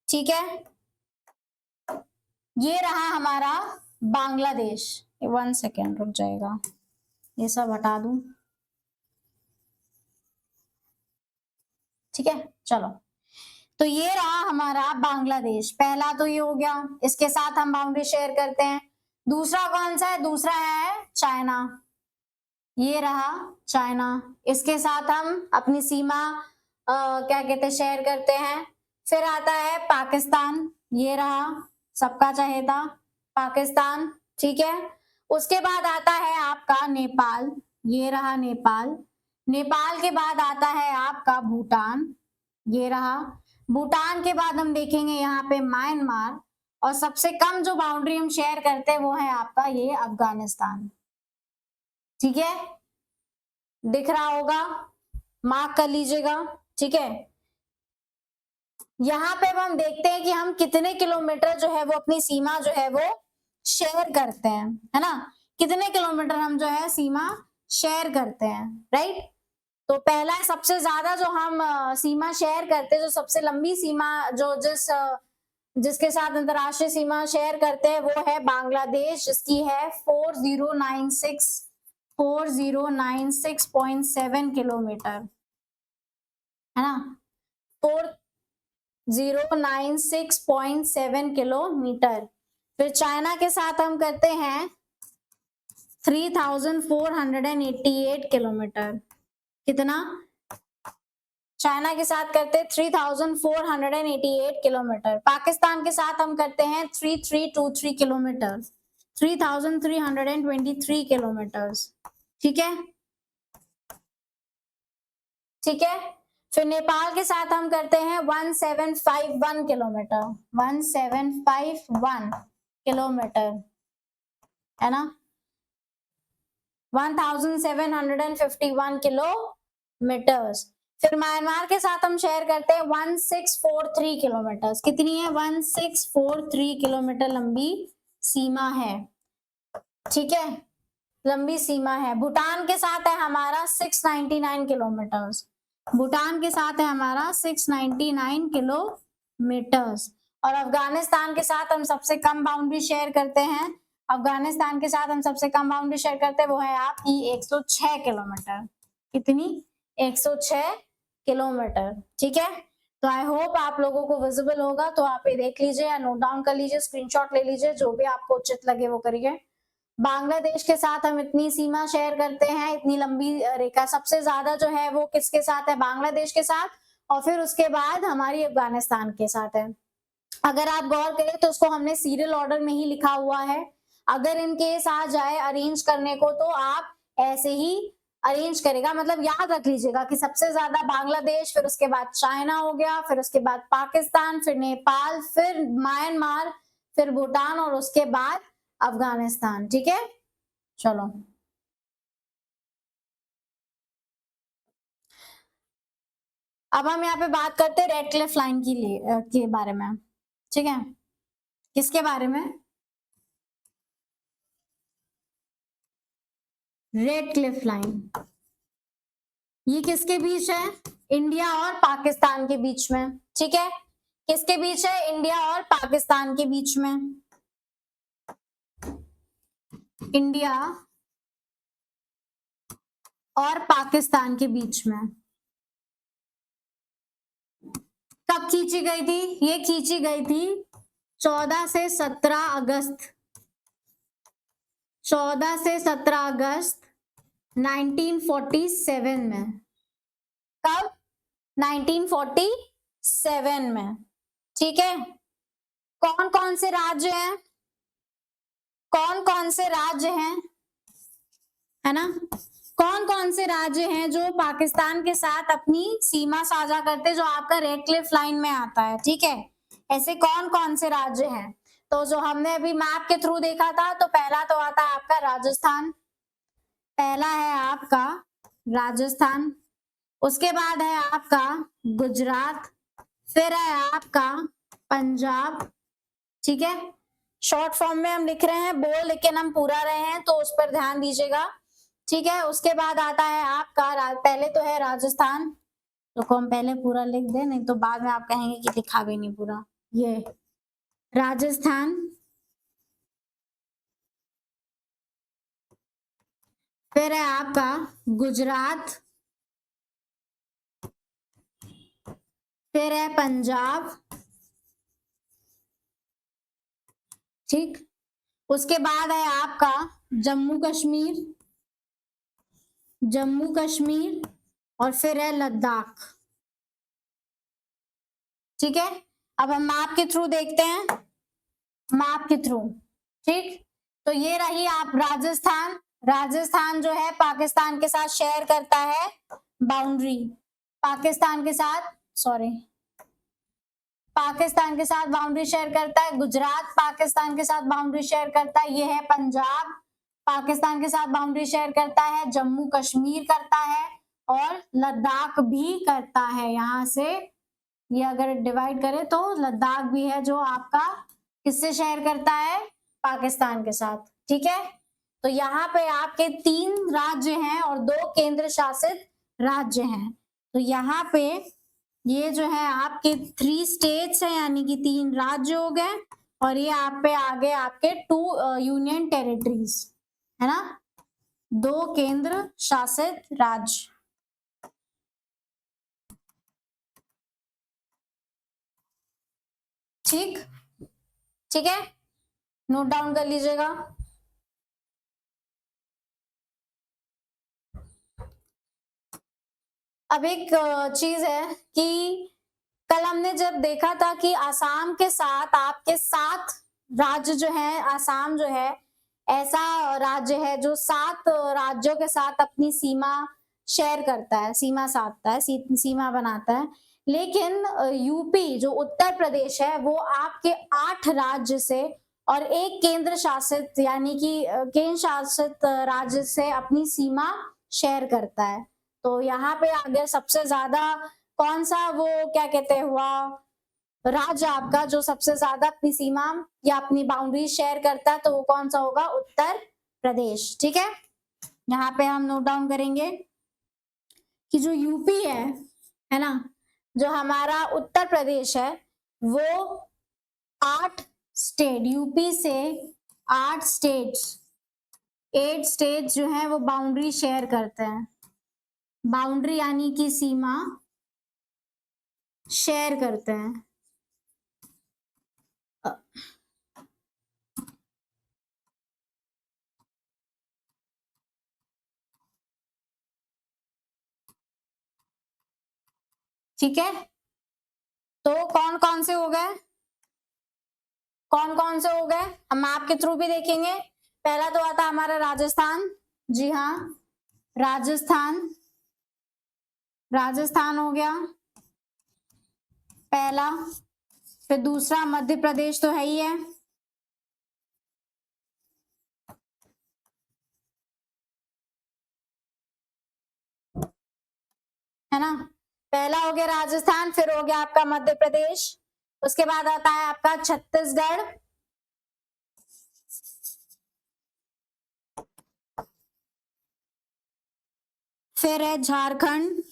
Speaker 1: ठीक है, ये रहा हमारा बांग्लादेश। 1 सेकेंड रुक जाएगा, ये सब हटा दूं। ठीक है, चलो। तो ये रहा हमारा बांग्लादेश। पहला तो ये हो गया, इसके साथ हम बाउंड्री शेयर करते हैं। दूसरा कौन सा है? दूसरा है चाइना। ये रहा चाइना, इसके साथ हम अपनी सीमा क्या कहते हैं, शेयर करते हैं। फिर आता है पाकिस्तान। ये रहा सबका चहेता पाकिस्तान। ठीक है, उसके बाद आता है आपका नेपाल। ये रहा नेपाल। नेपाल के बाद आता है आपका भूटान। ये रहा भूटान। के बाद हम देखेंगे यहाँ पे म्यांमार। और सबसे कम जो बाउंड्री हम शेयर करते हैं वो है आपका ये अफगानिस्तान। ठीक है, दिख रहा होगा, मार्क कर लीजिएगा। ठीक है, यहाँ पे हम देखते हैं कि हम कितने किलोमीटर जो है वो अपनी सीमा जो है वो शेयर करते हैं, है ना। कितने किलोमीटर हम जो है सीमा शेयर करते हैं, राइट। तो पहला सबसे ज्यादा जो हम सीमा शेयर करते हैं, जो सबसे लंबी सीमा जो जिस जिसके साथ अंतरराष्ट्रीय सीमा शेयर करते हैं वो है बांग्लादेश, जिसकी है 4096.7 किलोमीटर, है ना, 4096.7 किलोमीटर। फिर चाइना के साथ हम करते हैं 3488 किलोमीटर। कितना? चाइना के साथ करते हैं 3488 किलोमीटर। पाकिस्तान के साथ हम करते हैं 3323 किलोमीटर, 3323 किलोमीटर। ठीक है, ठीक है। फिर नेपाल के साथ हम करते हैं 1751 किलोमीटर, 1751 किलोमीटर, है ना, 1751 किलोमीटर्स। फिर म्यांमार के साथ हम शेयर करते हैं 1643 किलोमीटर। कितनी है? 1643 किलोमीटर लंबी सीमा है, ठीक है, लंबी सीमा है। भूटान के साथ है हमारा 699 किलोमीटर, भूटान के साथ है हमारा 699 किलोमीटर्स। और अफगानिस्तान के साथ हम सबसे कम बाउंड्री शेयर करते हैं, अफगानिस्तान के साथ हम सबसे कम बाउंड्री शेयर करते हैं वो है आपकी 106 किलोमीटर। कितनी? 106 किलोमीटर, ठीक है। तो आई होप आप लोगों को विजिबल होगा, तो आप ये देख लीजिए या नोट डाउन कर लीजिए, स्क्रीनशॉट ले लीजिए, जो भी आपको उचित लगे वो करिए। बांग्लादेश के साथ हम इतनी सीमा शेयर करते हैं, इतनी लंबी रेखा सबसे ज्यादा जो है वो किसके साथ है? बांग्लादेश के साथ, और फिर उसके बाद हमारी अफगानिस्तान के साथ है। अगर आप गौर करें तो उसको हमने सीरियल ऑर्डर में ही लिखा हुआ है। अगर इन केस आ जाए अरेंज करने को तो आप ऐसे ही अरेंज करेगा, मतलब याद रख लीजिएगा कि सबसे ज्यादा बांग्लादेश, फिर उसके बाद चाइना हो गया, फिर उसके बाद पाकिस्तान, फिर नेपाल, फिर म्यांमार, फिर भूटान और उसके बाद अफगानिस्तान, ठीक है। चलो अब हम यहाँ पे बात करते हैं रेड क्लिफ लाइन के बारे में, ठीक है। किसके बारे में? Red Cliff line. ये किसके बीच है? इंडिया और पाकिस्तान के बीच में, ठीक है। किसके बीच है? इंडिया और पाकिस्तान के बीच में, इंडिया और पाकिस्तान के बीच में। कब खींची गई थी? ये खींची गई थी 14 से 17 अगस्त, 14 से 17 अगस्त 1947 में। कब? 1947 में, ठीक है। कौन कौन से राज्य हैं? कौन कौन से राज्य हैं, है ना, कौन कौन से राज्य हैं जो पाकिस्तान के साथ अपनी सीमा साझा करते, जो आपका रेड क्लिफ लाइन में आता है, ठीक है। ऐसे कौन कौन से राज्य हैं? तो जो हमने अभी मैप के थ्रू देखा था, तो पहला तो आता है आपका राजस्थान, पहला है आपका राजस्थान, उसके बाद है आपका गुजरात, फिर है आपका पंजाब, ठीक है। शॉर्ट फॉर्म में हम लिख रहे हैं बोल, लेकिन हम पूरा रहे हैं तो उस पर ध्यान दीजिएगा, ठीक है। उसके बाद आता है आपका पहले तो है राजस्थान, तो हम पहले पूरा लिख दें, नहीं तो बाद में आप कहेंगे कि लिखा भी नहीं पूरा। ये राजस्थान, फिर है आपका गुजरात, फिर है पंजाब, ठीक। उसके बाद है आपका जम्मू कश्मीर, जम्मू कश्मीर, और फिर है लद्दाख, ठीक है। अब हम मैप के थ्रू देखते हैं, मैप के थ्रू, ठीक। तो ये रही आप राजस्थान, राजस्थान जो है पाकिस्तान के साथ शेयर करता है बाउंड्री, पाकिस्तान के साथ, सॉरी, पाकिस्तान के साथ बाउंड्री शेयर करता है। गुजरात पाकिस्तान के साथ बाउंड्री शेयर करता है। ये है पंजाब, पाकिस्तान के साथ बाउंड्री शेयर करता है। जम्मू कश्मीर करता है और लद्दाख भी करता है। यहाँ से ये अगर डिवाइड करें तो लद्दाख भी है जो आपका किससे शेयर करता है? पाकिस्तान के साथ, ठीक है। तो यहाँ पे आपके 3 राज्य हैं और 2 केंद्र शासित राज्य हैं। तो यहाँ पे ये जो है आपके 3 स्टेट्स हैं, यानी कि 3 राज्य हो गए, और ये आप पे आ गए आपके 2 यूनियन टेरिटरीज, है ना, 2 केंद्र शासित राज्य। ठीक, ठीक है, नोट डाउन कर लीजिएगा। अब एक चीज है कि कल हमने जब देखा था कि आसाम के साथ आपके 7 राज्य जो है, आसाम जो है ऐसा राज्य है जो 7 राज्यों के साथ अपनी सीमा शेयर करता है, सीमा साधता है, सीमा बनाता है। लेकिन यूपी जो उत्तर प्रदेश है वो आपके 8 राज्य से और एक केंद्र शासित, यानी कि केंद्र शासित राज्य से अपनी सीमा शेयर करता है। तो यहाँ पे आगे सबसे ज्यादा कौन सा वो क्या कहते हैं हुआ राज्य आपका जो सबसे ज्यादा अपनी सीमा या अपनी बाउंड्री शेयर करता है, तो वो कौन सा होगा? उत्तर प्रदेश। ठीक है, यहाँ पे हम नोट डाउन करेंगे कि जो यूपी है ना, जो हमारा उत्तर प्रदेश है वो 8 स्टेट, यूपी से 8 स्टेट्स, 8 स्टेट जो है वो बाउंड्री शेयर करते हैं। बाउंड्री यानी कि सीमा शेयर करते हैं। ठीक है, तो कौन कौन से हो गए, कौन कौन से हो गए हम मैप के थ्रू भी देखेंगे। पहला तो आता हमारा राजस्थान, जी हाँ, राजस्थान, राजस्थान हो गया पहला। फिर दूसरा मध्य प्रदेश तो है ही है ना। पहला हो गया राजस्थान, फिर हो गया आपका मध्य प्रदेश, उसके बाद आता है आपका छत्तीसगढ़, फिर है झारखंड,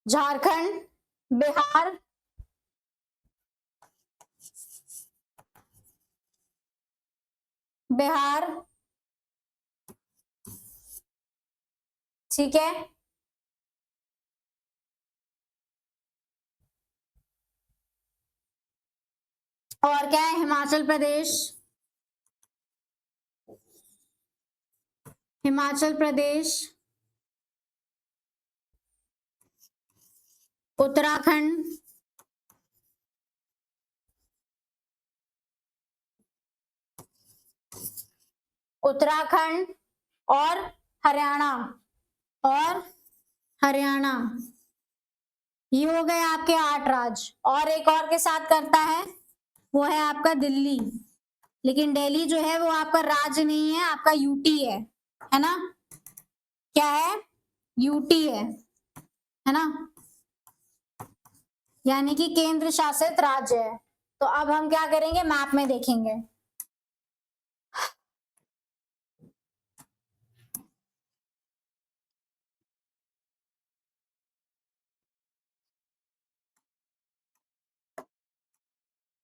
Speaker 1: झारखंड, बिहार, बिहार, ठीक है, और क्या है? हिमाचल प्रदेश, हिमाचल प्रदेश, उत्तराखंड, उत्तराखंड और हरियाणा, और हरियाणा, ये हो गए आपके 8 राज्य। और एक और के साथ करता है वो है आपका दिल्ली, लेकिन दिल्ली जो है वो आपका राज्य नहीं है, आपका यूटी है ना, क्या है? यूटी है ना, यानी कि केंद्र शासित राज्य है। तो अब हम क्या करेंगे, मैप में देखेंगे।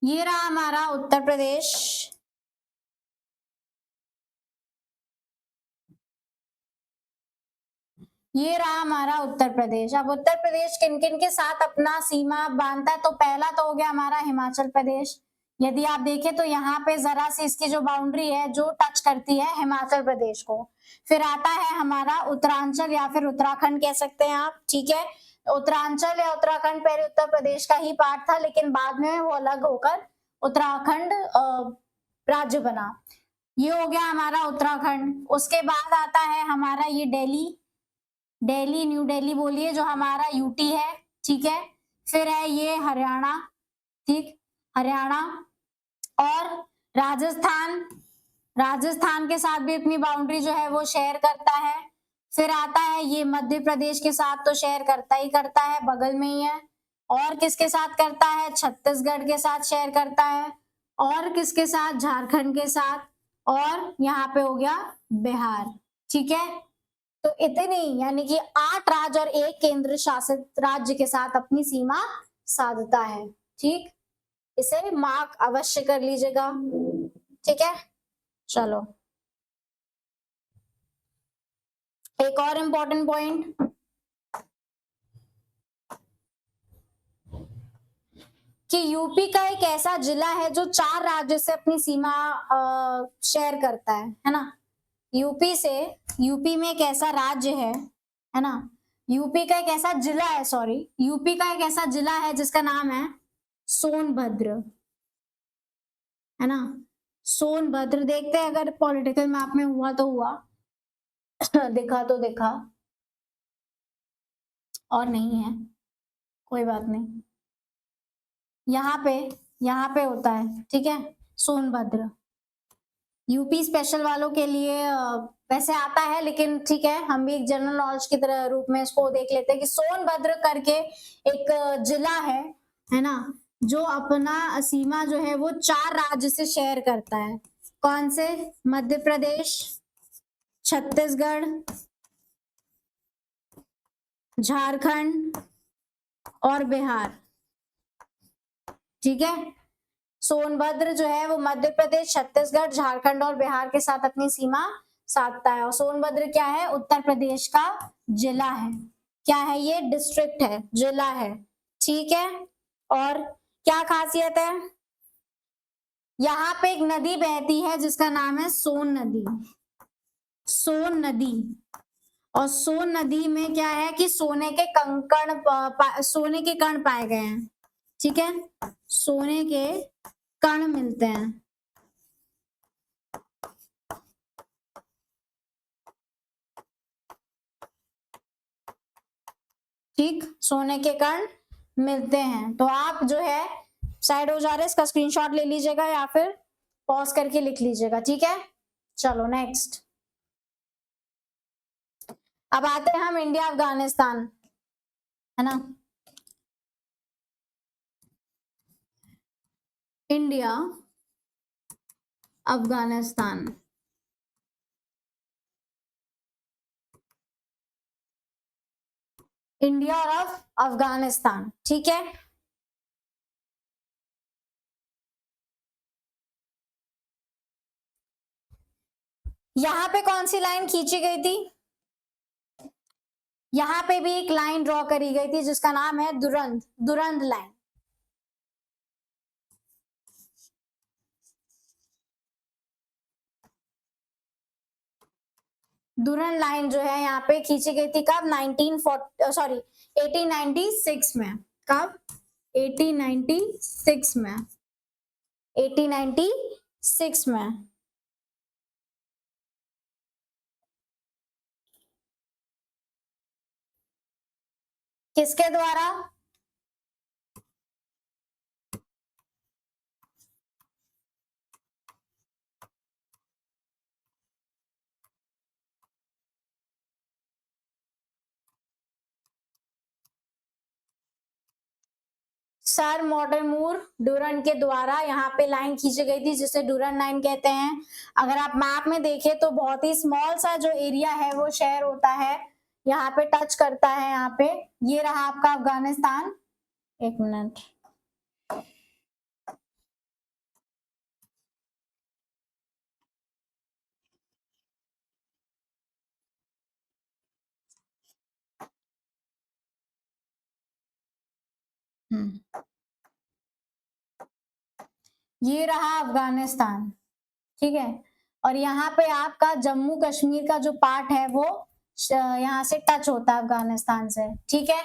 Speaker 1: ये रहा हमारा उत्तर प्रदेश, ये रहा हमारा उत्तर प्रदेश। अब उत्तर प्रदेश किन किन के साथ अपना सीमा बांधता है, तो पहला तो हो गया हमारा हिमाचल प्रदेश। यदि आप देखें तो यहाँ पे जरा सी इसकी जो बाउंड्री है जो टच करती है हिमाचल प्रदेश को। फिर आता है हमारा उत्तरांचल या फिर उत्तराखंड कह सकते हैं आप, ठीक है। उत्तरांचल या उत्तराखंड पहले उत्तर प्रदेश का ही पार्ट था, लेकिन बाद में वो अलग होकर उत्तराखंड राज्य बना। ये हो गया हमारा उत्तराखंड। उसके बाद आता है हमारा ये दिल्ली, दिल्ली, न्यू दिल्ली बोलिए, जो हमारा यूटी है, ठीक है। फिर है ये हरियाणा, ठीक, हरियाणा, और राजस्थान, राजस्थान के साथ भी अपनी बाउंड्री जो है वो शेयर करता है। फिर आता है ये मध्य प्रदेश के साथ, तो शेयर करता ही करता है, बगल में ही है। और किसके साथ करता है? छत्तीसगढ़ के साथ शेयर करता है। और किसके साथ? झारखंड के साथ। और यहाँ पे हो गया बिहार। ठीक है, तो इतनी यानी कि 8 राज्य और 1 केंद्र शासित राज्य के साथ अपनी सीमा साधता है। ठीक, इसे मार्क अवश्य कर लीजिएगा। ठीक है, चलो एक और इंपॉर्टेंट पॉइंट, कि यूपी का एक ऐसा जिला है जो 4 राज्य से अपनी सीमा शेयर करता है ना। यूपी में एक ऐसा राज्य है ना, यूपी का एक ऐसा जिला है, सॉरी, यूपी का एक ऐसा जिला है जिसका नाम है सोनभद्र, है ना। सोनभद्र, देखते हैं अगर पॉलिटिकल मैप में हुआ तो हुआ दिखा तो दिखा, और नहीं है कोई बात नहीं, यहाँ पे होता है। ठीक है, सोनभद्र यूपी स्पेशल वालों के लिए वैसे आता है, लेकिन ठीक है, हम भी एक जनरल नॉलेज की तरह रूप में इसको देख लेते हैं कि सोनभद्र करके एक जिला है ना, जो अपना सीमा जो है वो 4 राज्य से शेयर करता है। कौन से? मध्य प्रदेश, छत्तीसगढ़, झारखंड और बिहार। ठीक है, सोनभद्र जो है वो मध्य प्रदेश, छत्तीसगढ़, झारखंड और बिहार के साथ अपनी सीमा साधता है। और सोनभद्र क्या है? उत्तर प्रदेश का जिला है। क्या है ये? डिस्ट्रिक्ट है, जिला है। ठीक है, और क्या खासियत है? यहाँ पे एक नदी बहती है जिसका नाम है सोन नदी। सोन नदी, और सोन नदी में क्या है कि सोने के कंकड़, सोने के कण पाए गए हैं। ठीक है, सोने के कण मिलते हैं। ठीक, सोने के कण मिलते हैं। तो आप जो है साइड हो जा रहे, इसका स्क्रीनशॉट ले लीजिएगा या फिर पॉज करके लिख लीजिएगा। ठीक है, चलो नेक्स्ट। अब आते हैं हम इंडिया अफगानिस्तान, है ना। इंडिया अफगानिस्तान, इंडिया और अफगानिस्तान। ठीक है, यहां पे कौन सी लाइन खींची गई थी? यहां पे भी एक लाइन ड्रॉ करी गई थी जिसका नाम है Durand, Durand line. Durand line जो है यहाँ पे खींची गई थी कब? 1896 में। कब? 1896 में, 1896 में। किसके द्वारा? सर मोर्टिमर डुरंड के द्वारा यहाँ पे लाइन खींची गई थी जिसे डुरंड लाइन कहते हैं। अगर आप मैप में देखें तो बहुत ही स्मॉल सा जो एरिया है वो शेयर होता है, यहाँ पे टच करता है। यहाँ पे ये रहा आपका अफगानिस्तान। एक मिनट, ये रहा अफगानिस्तान। ठीक है, और यहाँ पे आपका जम्मू कश्मीर का जो पार्ट है वो यहाँ से टच होता है अफगानिस्तान से। ठीक है,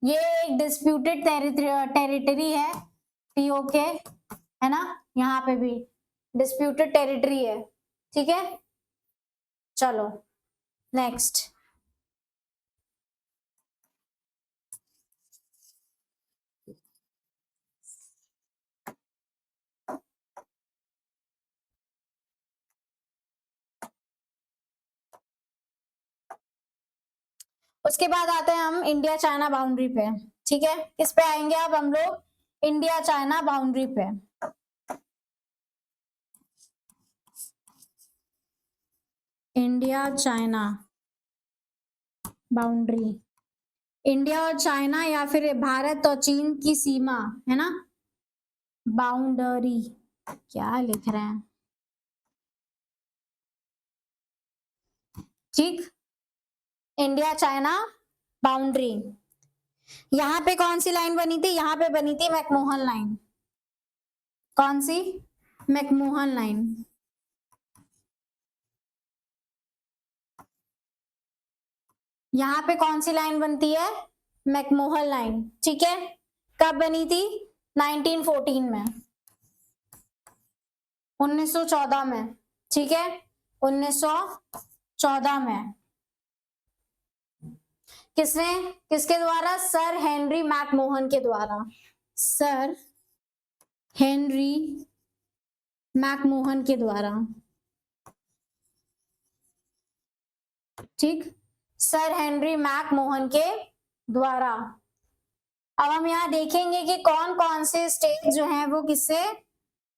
Speaker 1: ये एक डिस्प्यूटेड टेरिटरी है, पीओके, है ना। यहाँ पे भी डिस्प्यूटेड टेरिटरी है। ठीक है, चलो नेक्स्ट। उसके बाद आते हैं हम इंडिया चाइना बाउंड्री पे। ठीक है, किस पे आएंगे अब हम लोग? इंडिया चाइना बाउंड्री पे। इंडिया चाइना बाउंड्री, इंडिया और चाइना या फिर भारत और चीन की सीमा, है ना, बाउंड्री। क्या लिख रहे हैं, ठीक, इंडिया चाइना बाउंड्री। यहां पे कौन सी लाइन बनी थी, यहां पे बनी थी मैकमोहन लाइन। कौन सी, मैकमोहन लाइन। यहां पे कौन सी लाइन बनती है, मैकमोहन लाइन, ठीक है। कब बनी थी, 1914 में, 1914 में, ठीक है, 1914 में। किसने, किसके द्वारा, सर हेनरी मैकमोहन के द्वारा, सर हेनरी मैकमोहन के द्वारा, ठीक, सर हेनरी मैकमोहन के द्वारा। अब हम यहाँ देखेंगे कि कौन कौन से स्टेट जो हैं वो किससे,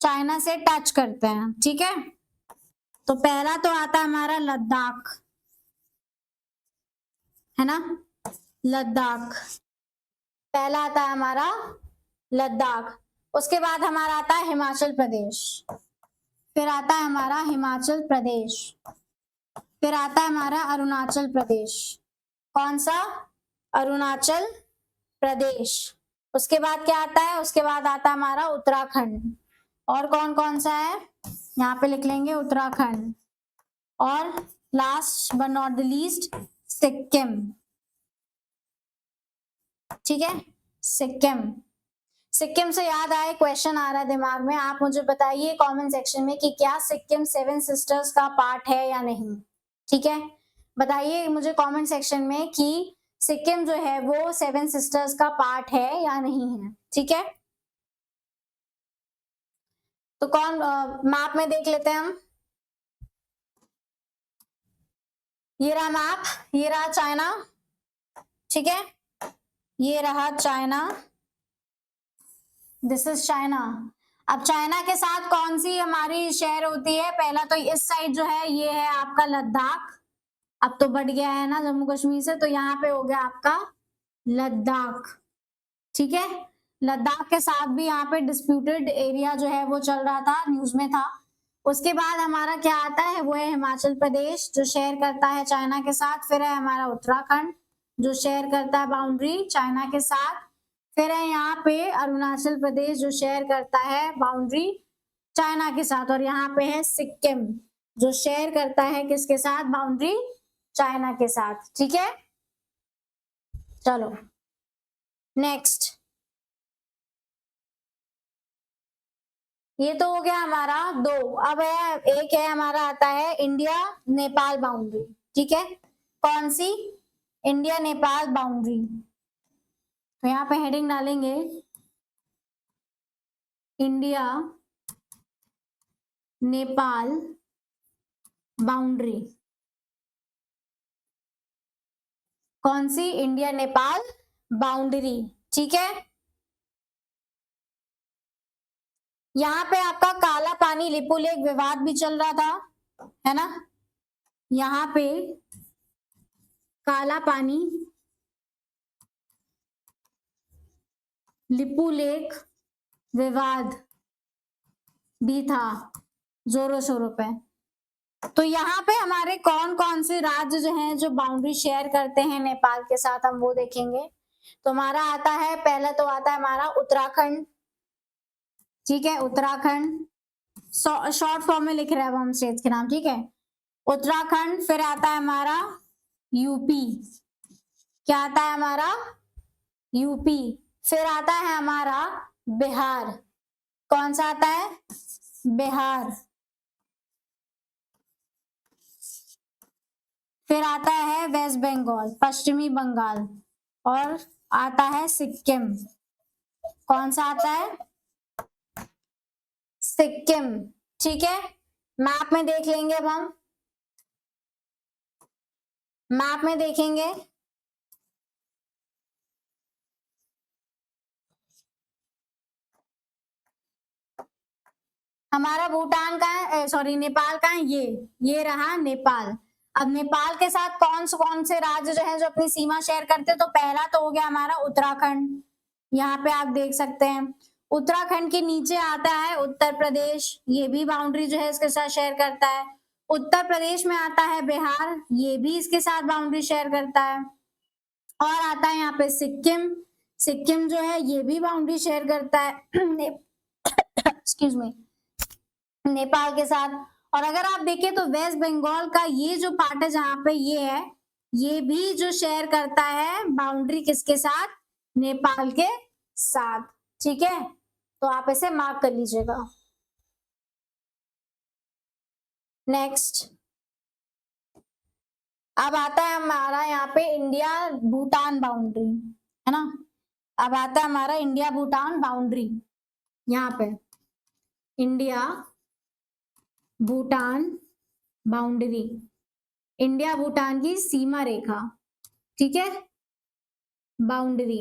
Speaker 1: चाइना से टच करते हैं, ठीक है। तो पहला तो आता है हमारा लद्दाख, है ना, लद्दाख, पहला आता है हमारा लद्दाख। उसके बाद हमारा आता है हिमाचल प्रदेश, फिर आता है हमारा हिमाचल प्रदेश, फिर आता है हमारा अरुणाचल प्रदेश। कौन सा, अरुणाचल प्रदेश। उसके बाद क्या आता है, उसके बाद आता है हमारा उत्तराखंड। और कौन कौन सा है, यहाँ पे लिख लेंगे उत्तराखंड। और last but not the least Sikkim, ठीक है, सिक्किम। सिक्किम से याद आए, क्वेश्चन आ रहा है दिमाग में, आप मुझे बताइए कमेंट सेक्शन में कि क्या सिक्किम सेवन सिस्टर्स का पार्ट है या नहीं, ठीक है। बताइए मुझे कमेंट सेक्शन में कि सिक्किम जो है वो सेवन सिस्टर्स का पार्ट है या नहीं है, ठीक है। तो कौन, मैप में देख लेते हैं हम। ये रहा मैप, ये रहा चाइना, ठीक है, ये रहा चाइना, दिस इज चाइना। अब चाइना के साथ कौन सी हमारी शेयर होती है, पहला तो इस साइड जो है ये है आपका लद्दाख, अब तो बढ़ गया है ना जम्मू कश्मीर से, तो यहाँ पे हो गया आपका लद्दाख, ठीक है। लद्दाख के साथ भी यहाँ पे डिस्प्यूटेड एरिया जो है वो चल रहा था, न्यूज में था। उसके बाद हमारा क्या आता है, वो है हिमाचल प्रदेश जो शेयर करता है चाइना के साथ, फिर है हमारा उत्तराखंड जो शेयर करता है बाउंड्री चाइना के साथ, फिर है यहाँ पे अरुणाचल प्रदेश जो शेयर करता है बाउंड्री चाइना के साथ, और यहाँ पे है सिक्किम जो शेयर करता है किसके साथ, बाउंड्री चाइना के साथ, ठीक है। चलो नेक्स्ट, ये तो हो गया हमारा दो। अब है एक है हमारा आता है इंडिया नेपाल बाउंड्री, ठीक है। कौन सी, इंडिया नेपाल बाउंड्री। तो यहाँ पे हेडिंग डालेंगे इंडिया नेपाल बाउंड्री। कौन सी, इंडिया नेपाल बाउंड्री, ठीक है। यहाँ पे आपका काला पानी लिपुलेख विवाद भी चल रहा था, है ना, यहाँ पे काला पानी लिपुलेख विवाद भी था जोरों शोरों पे। तो यहाँ पे हमारे कौन कौन से राज्य जो हैं जो बाउंड्री शेयर करते हैं नेपाल के साथ, हम वो देखेंगे। तो हमारा आता है, पहला तो आता है हमारा उत्तराखंड, ठीक है, उत्तराखंड शॉर्ट फॉर्म में लिख रहे हैं अब हम स्टेट्स के नाम, ठीक है, उत्तराखंड। फिर आता है हमारा यूपी, क्या आता है हमारा, यूपी। फिर आता है हमारा बिहार, कौन सा आता है, बिहार। फिर आता है वेस्ट बंगाल, पश्चिमी बंगाल, और आता है सिक्किम। कौन सा आता है, सिक्किम, ठीक है। मैप में देख लेंगे, अब हम मैप में देखेंगे। हमारा भूटान का है, सॉरी नेपाल का है, ये रहा नेपाल। अब नेपाल के साथ कौन से राज्य जो है जो अपनी सीमा शेयर करते हैं, तो पहला तो हो गया हमारा उत्तराखंड। यहाँ पे आप देख सकते हैं उत्तराखंड के नीचे आता है उत्तर प्रदेश, ये भी बाउंड्री जो है इसके साथ शेयर करता है। उत्तर प्रदेश में आता है बिहार, ये भी इसके साथ बाउंड्री शेयर करता है। और आता है यहाँ पे सिक्किम, सिक्किम जो है ये भी बाउंड्री शेयर करता है एक्सक्यूज मी, नेपाल के साथ। और अगर आप देखें तो वेस्ट बंगाल का ये जो पार्ट है जहां पे ये है, ये भी जो शेयर करता है बाउंड्री किसके साथ, नेपाल के साथ। ठीक है, तो आप इसे मार्क कर लीजिएगा। नेक्स्ट, अब आता है हमारा यहाँ पे इंडिया भूटान बाउंड्री, है ना। अब आता है हमारा इंडिया भूटान बाउंड्री, यहाँ पे India Bhutan boundary, India Bhutan की सीमा रेखा, ठीक है, बाउंड्री।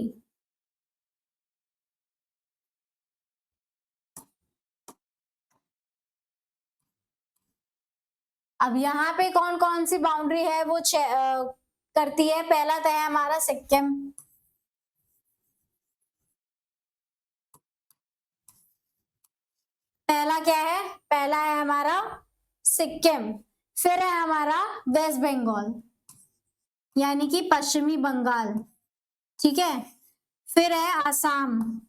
Speaker 1: अब यहाँ पे कौन कौन सी बाउंड्री है वो करती है। पहला तो है हमारा सिक्किम, पहला क्या है, पहला है हमारा सिक्किम। फिर है हमारा वेस्ट बंगाल यानी कि पश्चिमी बंगाल, ठीक है। फिर है आसाम,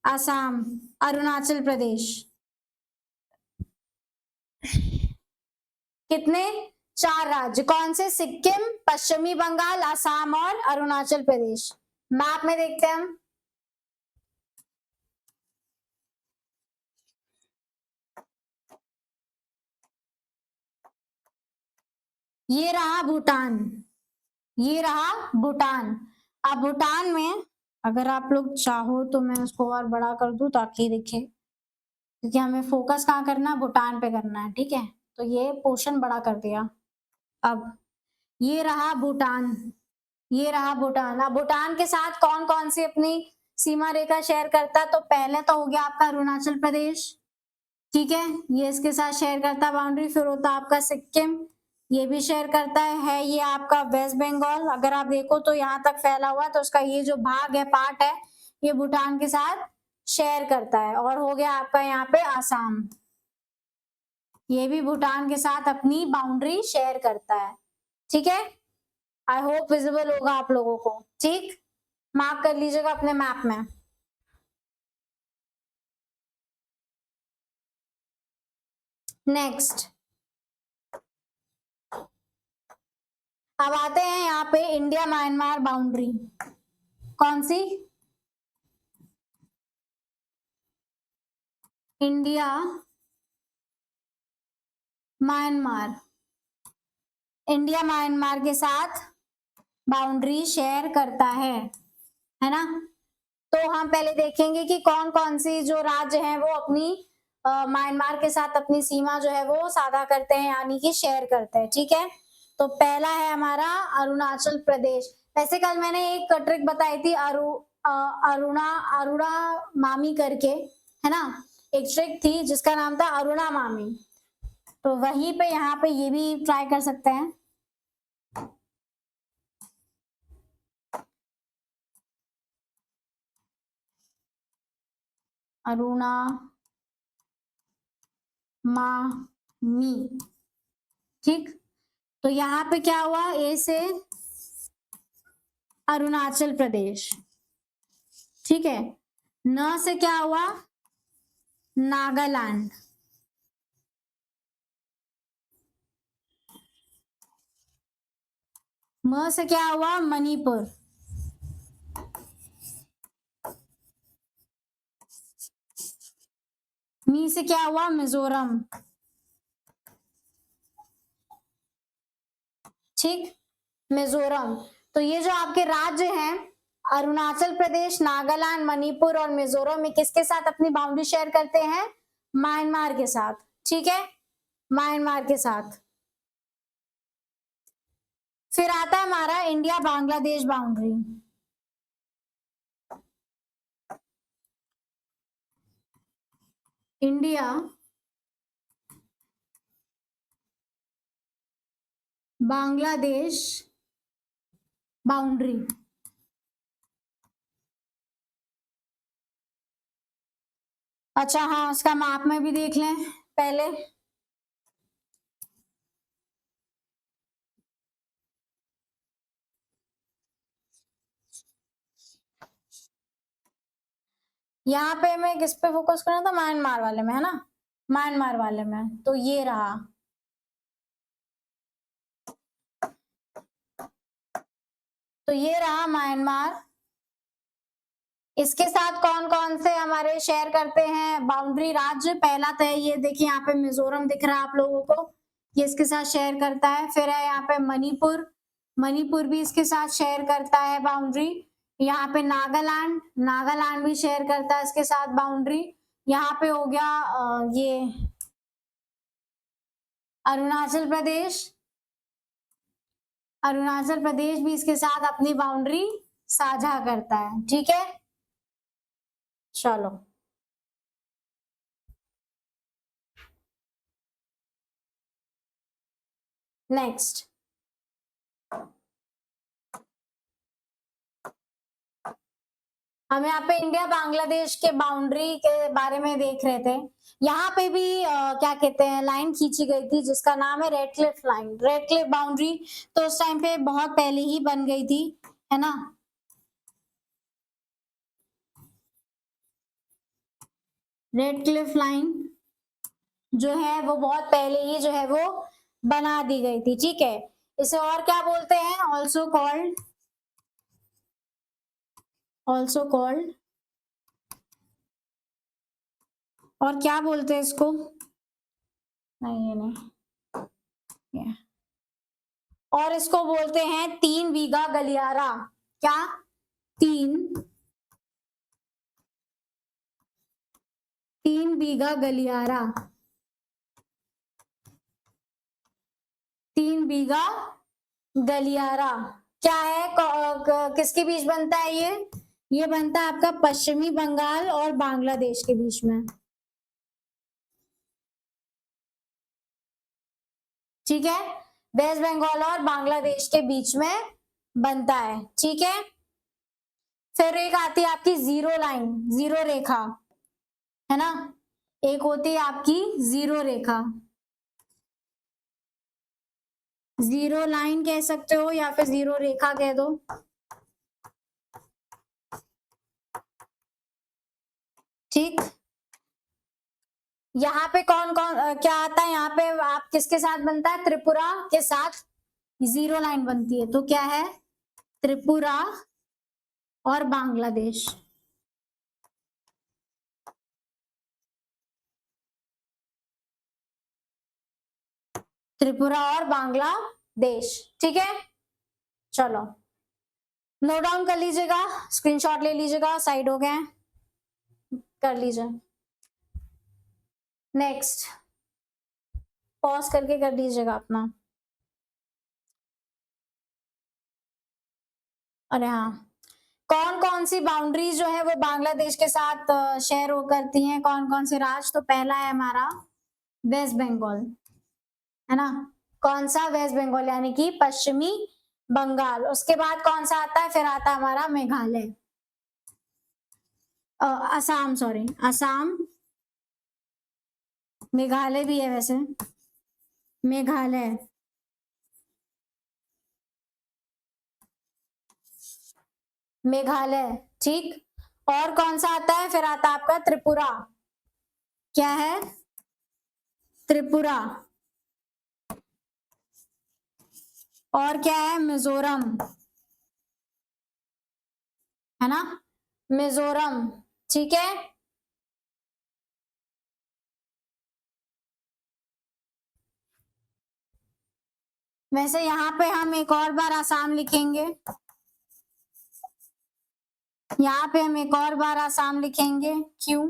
Speaker 1: आसाम, अरुणाचल प्रदेश। कितने, 4 राज्य, कौन से, सिक्किम, पश्चिमी बंगाल, आसाम और अरुणाचल प्रदेश। मैप में देखते हैं हम। ये रहा भूटान, ये रहा भूटान। अब भूटान में अगर आप लोग चाहो तो मैं उसको और बड़ा कर दूं ताकि दिखे, क्योंकि हमें फोकस कहाँ करना है, भूटान पे करना है, ठीक है। तो ये पोर्शन बड़ा कर दिया। अब ये रहा भूटान, ये रहा भूटान। अब भूटान के साथ कौन कौन सी अपनी सीमा रेखा शेयर करता है, तो पहले तो हो गया आपका अरुणाचल प्रदेश, ठीक है, ये इसके साथ शेयर करता है बाउंड्री। फिर होता है आपका सिक्किम, ये भी शेयर करता है ये आपका वेस्ट बंगाल। अगर आप देखो तो यहाँ तक फैला हुआ है, तो उसका ये जो भाग है, पार्ट है, ये भूटान के साथ शेयर करता है। और हो गया आपका यहाँ पे आसाम, ये भी भूटान के साथ अपनी बाउंड्री शेयर करता है, ठीक है। आई होप विजिबल होगा आप लोगों को, ठीक, मार्क कर लीजिएगा अपने मैप में। नेक्स्ट, अब आते हैं यहाँ पे इंडिया म्यांमार बाउंड्री, कौन सी, इंडिया म्यांमार, इंडिया म्यांमार के साथ बाउंड्री शेयर करता है ना। तो हम पहले देखेंगे कि कौन कौन सी जो राज्य हैं वो अपनी म्यांमार के साथ अपनी सीमा जो है वो साझा करते हैं यानी कि शेयर करते हैं, ठीक है। तो पहला है हमारा अरुणाचल प्रदेश। वैसे कल मैंने एक ट्रिक बताई थी अरुणा अरुणा मामी करके, है ना, एक ट्रिक थी जिसका नाम था अरुणा मामी। तो वहीं पे यहाँ पे ये भी ट्राई कर सकते हैं। अरुणा मामी, ठीक। तो यहाँ पे क्या हुआ, ए से अरुणाचल प्रदेश, ठीक है। न से क्या हुआ, नागालैंड, म से क्या हुआ, मणिपुर, मी से क्या हुआ, मिजोरम, ठीक, मिजोरम। तो ये जो आपके राज्य हैं अरुणाचल प्रदेश, नागालैंड, मणिपुर और मिजोरम में किसके साथ अपनी बाउंड्री शेयर करते हैं, म्यांमार के साथ, ठीक है, म्यांमार के साथ। फिर आता है हमारा India Bangladesh boundary, India Bangladesh boundary. अच्छा हाँ, उसका मैप में भी देख लें पहले। यहाँ पे मैं किस पे फोकस करना था, म्यांमार वाले में है ना, म्यांमार वाले में, तो ये रहा। तो ये रहा म्यांमार। इसके साथ कौन कौन से हमारे शेयर करते हैं बाउंड्री राज्य, पहला तो है ये देखिए यहाँ पे मिजोरम दिख रहा है आप लोगों को, ये इसके साथ शेयर करता है। फिर है यहाँ पे मणिपुर, मणिपुर भी इसके साथ शेयर करता है बाउंड्री। यहाँ पे नागालैंड, नागालैंड भी शेयर करता है इसके साथ बाउंड्री। यहाँ पे हो गया ये अरुणाचल प्रदेश, अरुणाचल प्रदेश भी इसके साथ अपनी बाउंड्री साझा करता है। ठीक है, चलो नेक्स्ट। हम यहाँ पे इंडिया बांग्लादेश के बाउंड्री के बारे में देख रहे थे। यहाँ पे भी क्या कहते हैं लाइन खींची गई थी जिसका नाम है red Cliff line, red Cliff boundary. तो उस टाइम पे बहुत पहले ही बन गई थी, है ना। रेड क्लिफ लाइन जो है वो बहुत पहले ही जो है वो बना दी गई थी। ठीक है, इसे और क्या बोलते हैं, ऑल्सो कॉल्ड, ऑल्सो कॉल्ड, और क्या बोलते हैं इसको, नहीं ये नहीं ये। और इसको बोलते हैं 3 बीघा गलियारा। क्या, 3 बीघा गलियारा, 3 बीघा गलियारा क्या है, किसके बीच बनता है ये बनता है आपका पश्चिमी बंगाल और बांग्लादेश के बीच में। ठीक है, वेस्ट बंगाल और बांग्लादेश के बीच में बनता है। ठीक है, फिर एक आती है आपकी जीरो लाइन, जीरो रेखा, है ना। एक होती है आपकी जीरो रेखा, जीरो लाइन कह सकते हो या फिर जीरो रेखा कह दो। ठीक, यहाँ पे कौन कौन क्या आता है, यहाँ पे आप किसके साथ बनता है, त्रिपुरा के साथ जीरो लाइन बनती है। तो क्या है, त्रिपुरा और बांग्लादेश, त्रिपुरा और बांग्लादेश। ठीक है, चलो नोट डाउन कर लीजिएगा, स्क्रीनशॉट ले लीजिएगा, साइड हो गए कर लीजिए। नेक्स्ट, पॉज करके कर लीजिएगा अपना। अरे हाँ, कौन कौन सी बाउंड्रीज जो है वो बांग्लादेश के साथ शेयर हो करती हैं, कौन कौन से राज्य। तो पहला है हमारा वेस्ट बंगाल, है ना। कौन सा, वेस्ट बंगाल यानी कि पश्चिमी बंगाल। उसके बाद कौन सा आता है, फिर आता है हमारा मेघालय, असम, सॉरी असम, मेघालय भी है वैसे, मेघालय, मेघालय। ठीक, और कौन सा आता है, फिर आता है आपका त्रिपुरा। क्या है, त्रिपुरा। और क्या है, मिजोरम, है ना, मिजोरम। ठीक है, वैसे यहाँ पे हम एक और बार आसाम लिखेंगे, यहाँ पे हम एक और बार आसाम लिखेंगे। क्यों,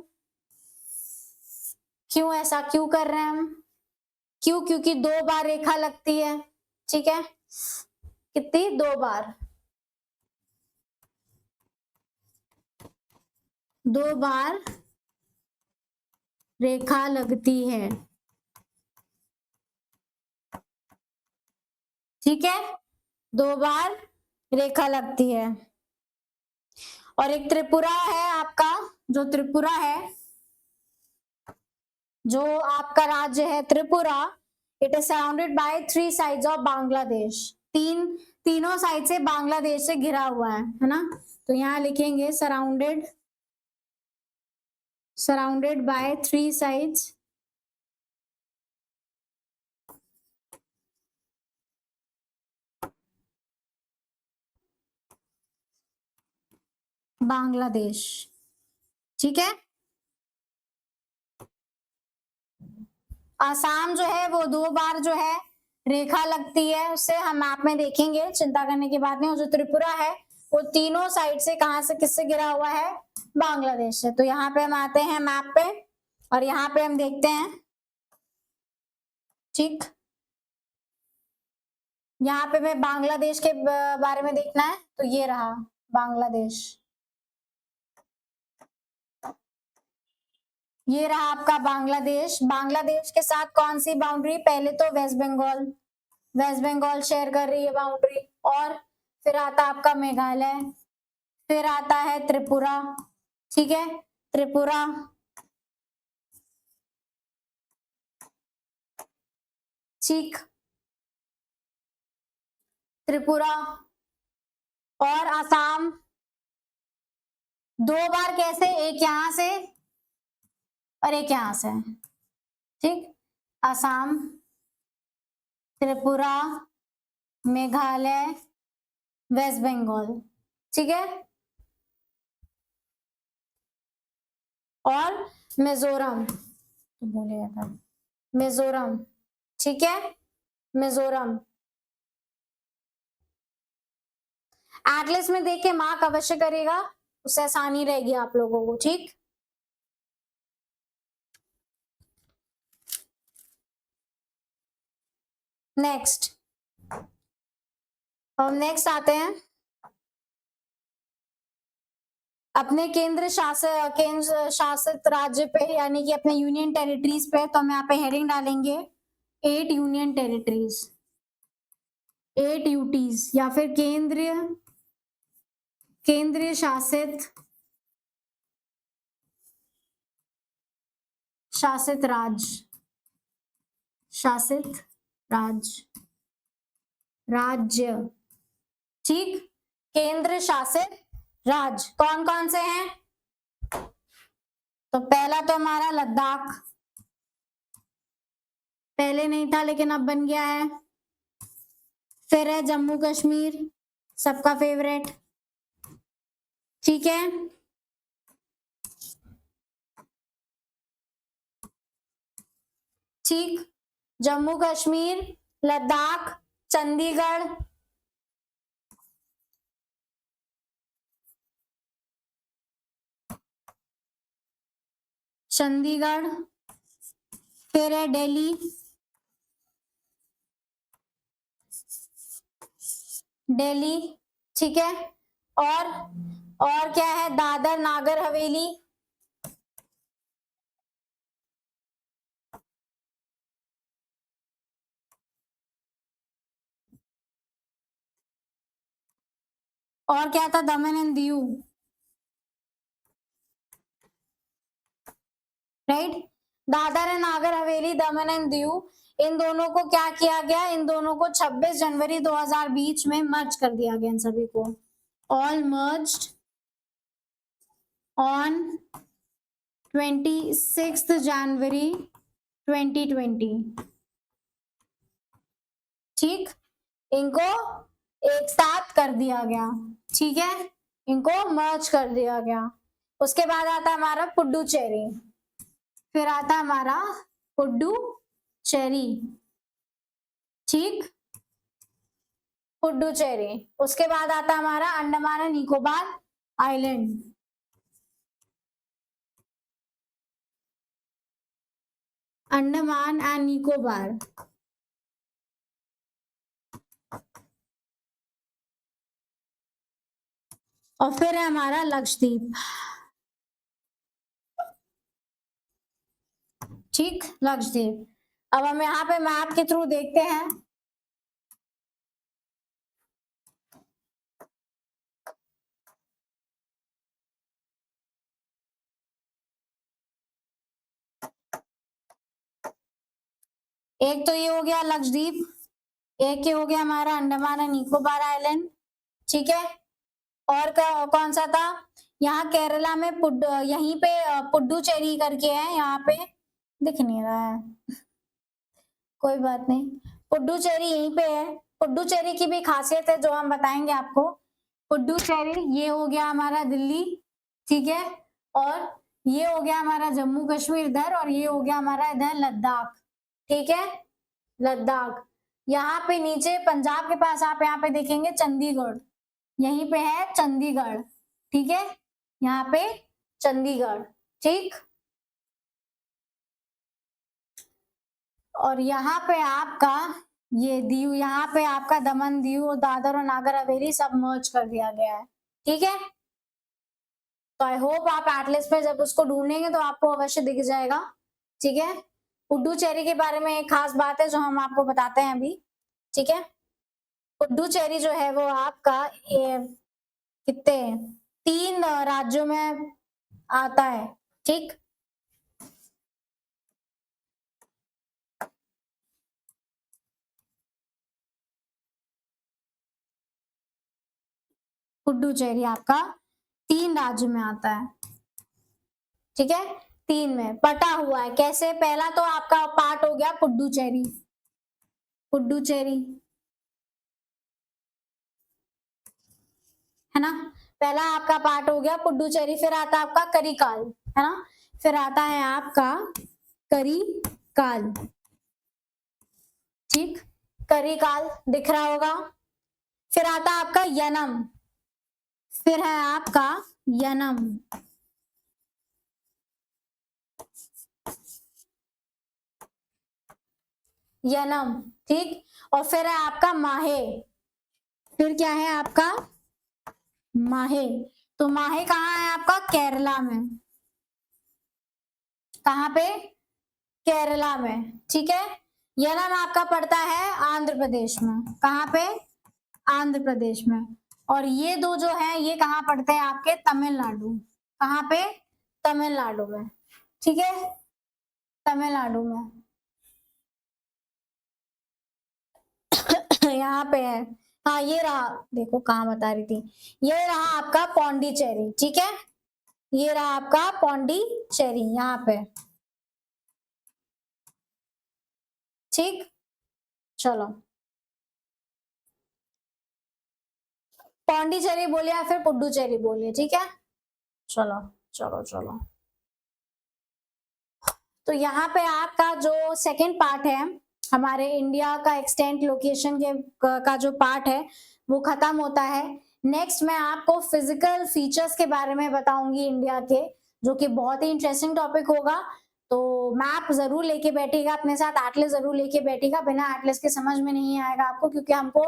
Speaker 1: क्यों ऐसा क्यों कर रहे हैं हम, क्यों, क्योंकि 2 बार रेखा लगती है। ठीक है, कितनी, 2 बार, 2 बार रेखा लगती है। ठीक है, 2 बार रेखा लगती है। और एक त्रिपुरा है आपका, जो त्रिपुरा है, जो आपका राज्य है Tripura, it is surrounded by 3 sides of Bangladesh. तीनों साइड से बांग्लादेश से घिरा हुआ है ना। तो यहां लिखेंगे सराउंडेड बाय 3 साइड्स बांग्लादेश। ठीक है, आसाम जो है वो 2 बार जो है रेखा लगती है, उससे हम मैप में देखेंगे, चिंता करने की बात नहीं। और जो त्रिपुरा है वो तीनों साइड से कहां से किससे घिरा हुआ है, बांग्लादेश से। तो यहाँ पे हम आते हैं मैप पे और यहाँ पे हम देखते हैं। ठीक, यहाँ पे मैं बांग्लादेश के बारे में देखना है, तो ये रहा बांग्लादेश, ये रहा आपका बांग्लादेश। बांग्लादेश के साथ कौन सी बाउंड्री, पहले तो वेस्ट बंगाल शेयर कर रही है बाउंड्री, और फिर आता आपका मेघालय, फिर आता है त्रिपुरा। ठीक है, त्रिपुरा, ठीक, त्रिपुरा और आसाम 2 बार कैसे, एक यहां से और एक यहां से। ठीक, आसाम, त्रिपुरा, मेघालय, वेस्ट बंगाल। ठीक है, और मिजोरम, तो बोले था मिजोरम। ठीक है, मिजोरम। एटलस में देख के मार्क अवश्य करेगा, उससे आसानी रहेगी आप लोगों को। ठीक, नेक्स्ट, हम नेक्स्ट आते हैं अपने केंद्र शासित राज्य पे, यानी कि अपने यूनियन टेरिटरीज पे। तो हम यहाँ पे हेडिंग डालेंगे 8 यूनियन टेरिटरीज, 8 यूटीज, या फिर केंद्रीय शासित राज्य। ठीक, केंद्र शासित राज्य कौन कौन से हैं, तो पहला तो हमारा लद्दाख, पहले नहीं था लेकिन अब बन गया है। फिर है जम्मू कश्मीर, सबका फेवरेट। ठीक है, ठीक, जम्मू कश्मीर, लद्दाख, चंडीगढ़, फिर है दिल्ली, ठीक है, और क्या है, दादर नागर हवेली, और क्या था, दमन and Diu. Right, Dadar and Nagar Haveli, Daman and Diu, इन दोनों को क्या किया गया, इन दोनों को 26 जनवरी 2020 में मर्ज कर दिया गया, इन सभी को ऑल मर्ज्ड ऑन 26 जनवरी 2020। ठीक, इनको एक साथ कर दिया गया। ठीक है, इनको मर्ज कर दिया गया। उसके बाद आता हमारा पुडुचेरी, फिर आता हमारा पुडुचेरी। ठीक, पुडुचेरी, उसके बाद आता हमारा Andaman and Nicobar island, Andaman and Nicobar. और फिर है हमारा लक्षद्वीप। ठीक, लक्षद्वीप। अब हम यहाँ पे मैप के थ्रू देखते हैं एक तो ये हो गया लक्षद्वीप, एक ये हो गया हमारा अंडमान एंड निकोबार आइलैंड, ठीक है। और कौन सा था, यहाँ केरला में यहीं पे पुडुचेरी करके है, यहाँ पे दिख नहीं रहा है, कोई बात नहीं, पुडुचेरी यहीं पे है। पुडुचेरी की भी खासियत है जो हम बताएंगे आपको। पुडुचेरी ये हो गया हमारा दिल्ली, ठीक है, और ये हो गया हमारा जम्मू कश्मीर इधर, और ये हो गया हमारा इधर लद्दाख, ठीक है, लद्दाख। यहाँ पे नीचे पंजाब के पास आप यहाँ पे देखेंगे चंडीगढ़, यहीं पे है चंडीगढ़, ठीक है, यहाँ पे चंडीगढ़, ठीक। और यहाँ पे आपका ये दीव, यहाँ पे आपका दमन दीव और दादर और नागर हवेली सब मर्ज कर दिया गया है, ठीक है। तो आई होप आप एटलस पे जब उसको ढूंढेंगे तो आपको अवश्य दिख जाएगा, ठीक है। पुडुचेरी के बारे में एक खास बात है जो हम आपको बताते हैं अभी, ठीक है। पुडुचेरी जो है वो आपका कितने 3 राज्यों में आता है, ठीक। पुडुचेरी आपका 3 राज्य में आता है, ठीक है, 3 में बटा हुआ है। कैसे, पहला तो आपका पार्ट हो गया पुडुचेरी, पुडुचेरी है ना, पहला आपका पार्ट हो गया पुडुचेरी। फिर आता है आपका करिकाल, है ना, फिर आता है आपका करिकाल, ठीक, करिकाल दिख रहा होगा। फिर आता है आपका यनम, फिर है आपका यनम, यनम, ठीक। और फिर है आपका माहे, फिर क्या है आपका माहे। तो माहे कहाँ है आपका, केरला में, कहाँ पे, केरला में, ठीक है। यनम आपका पड़ता है आंध्र प्रदेश में, कहाँ पे, आंध्र प्रदेश में। और ये दो जो है ये कहाँ पड़ते हैं आपके, तमिलनाडु, कहाँ पे, तमिलनाडु में, ठीक है, तमिलनाडु में यहाँ पे है। हाँ ये रहा, देखो कहाँ बता रही थी, ये रहा आपका पौंडीचेरी, ठीक है, ये रहा आपका पौंडीचेरी यहाँ पे, ठीक। चलो पौंडीचेरी बोलिए या फिर पुडुचेरी बोलिए, ठीक है। चलो चलो चलो, तो यहाँ पे आपका जो सेकंड पार्ट है हमारे इंडिया का एक्सटेंट लोकेशन के का जो पार्ट है वो खत्म होता है। नेक्स्ट मैं आपको फिजिकल फीचर्स के बारे में बताऊंगी इंडिया के, जो कि बहुत ही इंटरेस्टिंग टॉपिक होगा। तो मैप जरूर लेके बैठिएगा अपने साथ, एटलस जरूर लेके बैठिएगा, बिना एटलस के समझ में नहीं आएगा आपको, क्योंकि हमको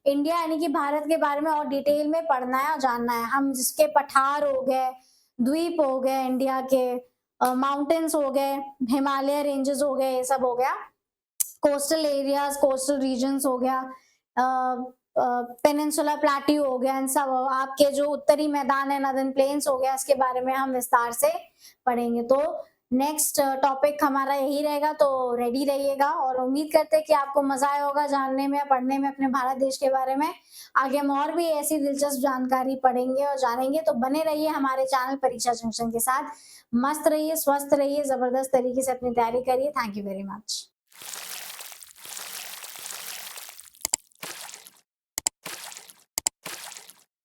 Speaker 1: इंडिया यानी कि भारत के बारे में और डिटेल में पढ़ना है और जानना है। हम जिसके पठार हो गए, द्वीप हो गए इंडिया के, माउंटेन्स हो गए, हिमालय रेंजेस हो गए, ये सब हो गया, कोस्टल एरियाज, कोस्टल रीजन्स हो गया, पेनिनसुला प्लेट्यू हो गया, इन सब आपके जो उत्तरी मैदान है, नदर्न प्लेन्स हो गया, इसके बारे में हम विस्तार से पढ़ेंगे। तो नेक्स्ट टॉपिक हमारा यही रहेगा, तो रेडी रहिएगा। और उम्मीद करते हैं कि आपको मजा आया होगा जानने में, पढ़ने में अपने भारत देश के बारे में। आगे हम और भी ऐसी दिलचस्प जानकारी पढ़ेंगे और जानेंगे, तो बने रहिए हमारे चैनल परीक्षा जंक्शन के साथ। मस्त रहिए, स्वस्थ रहिए, जबरदस्त तरीके से अपनी तैयारी करिए। Thank you very much.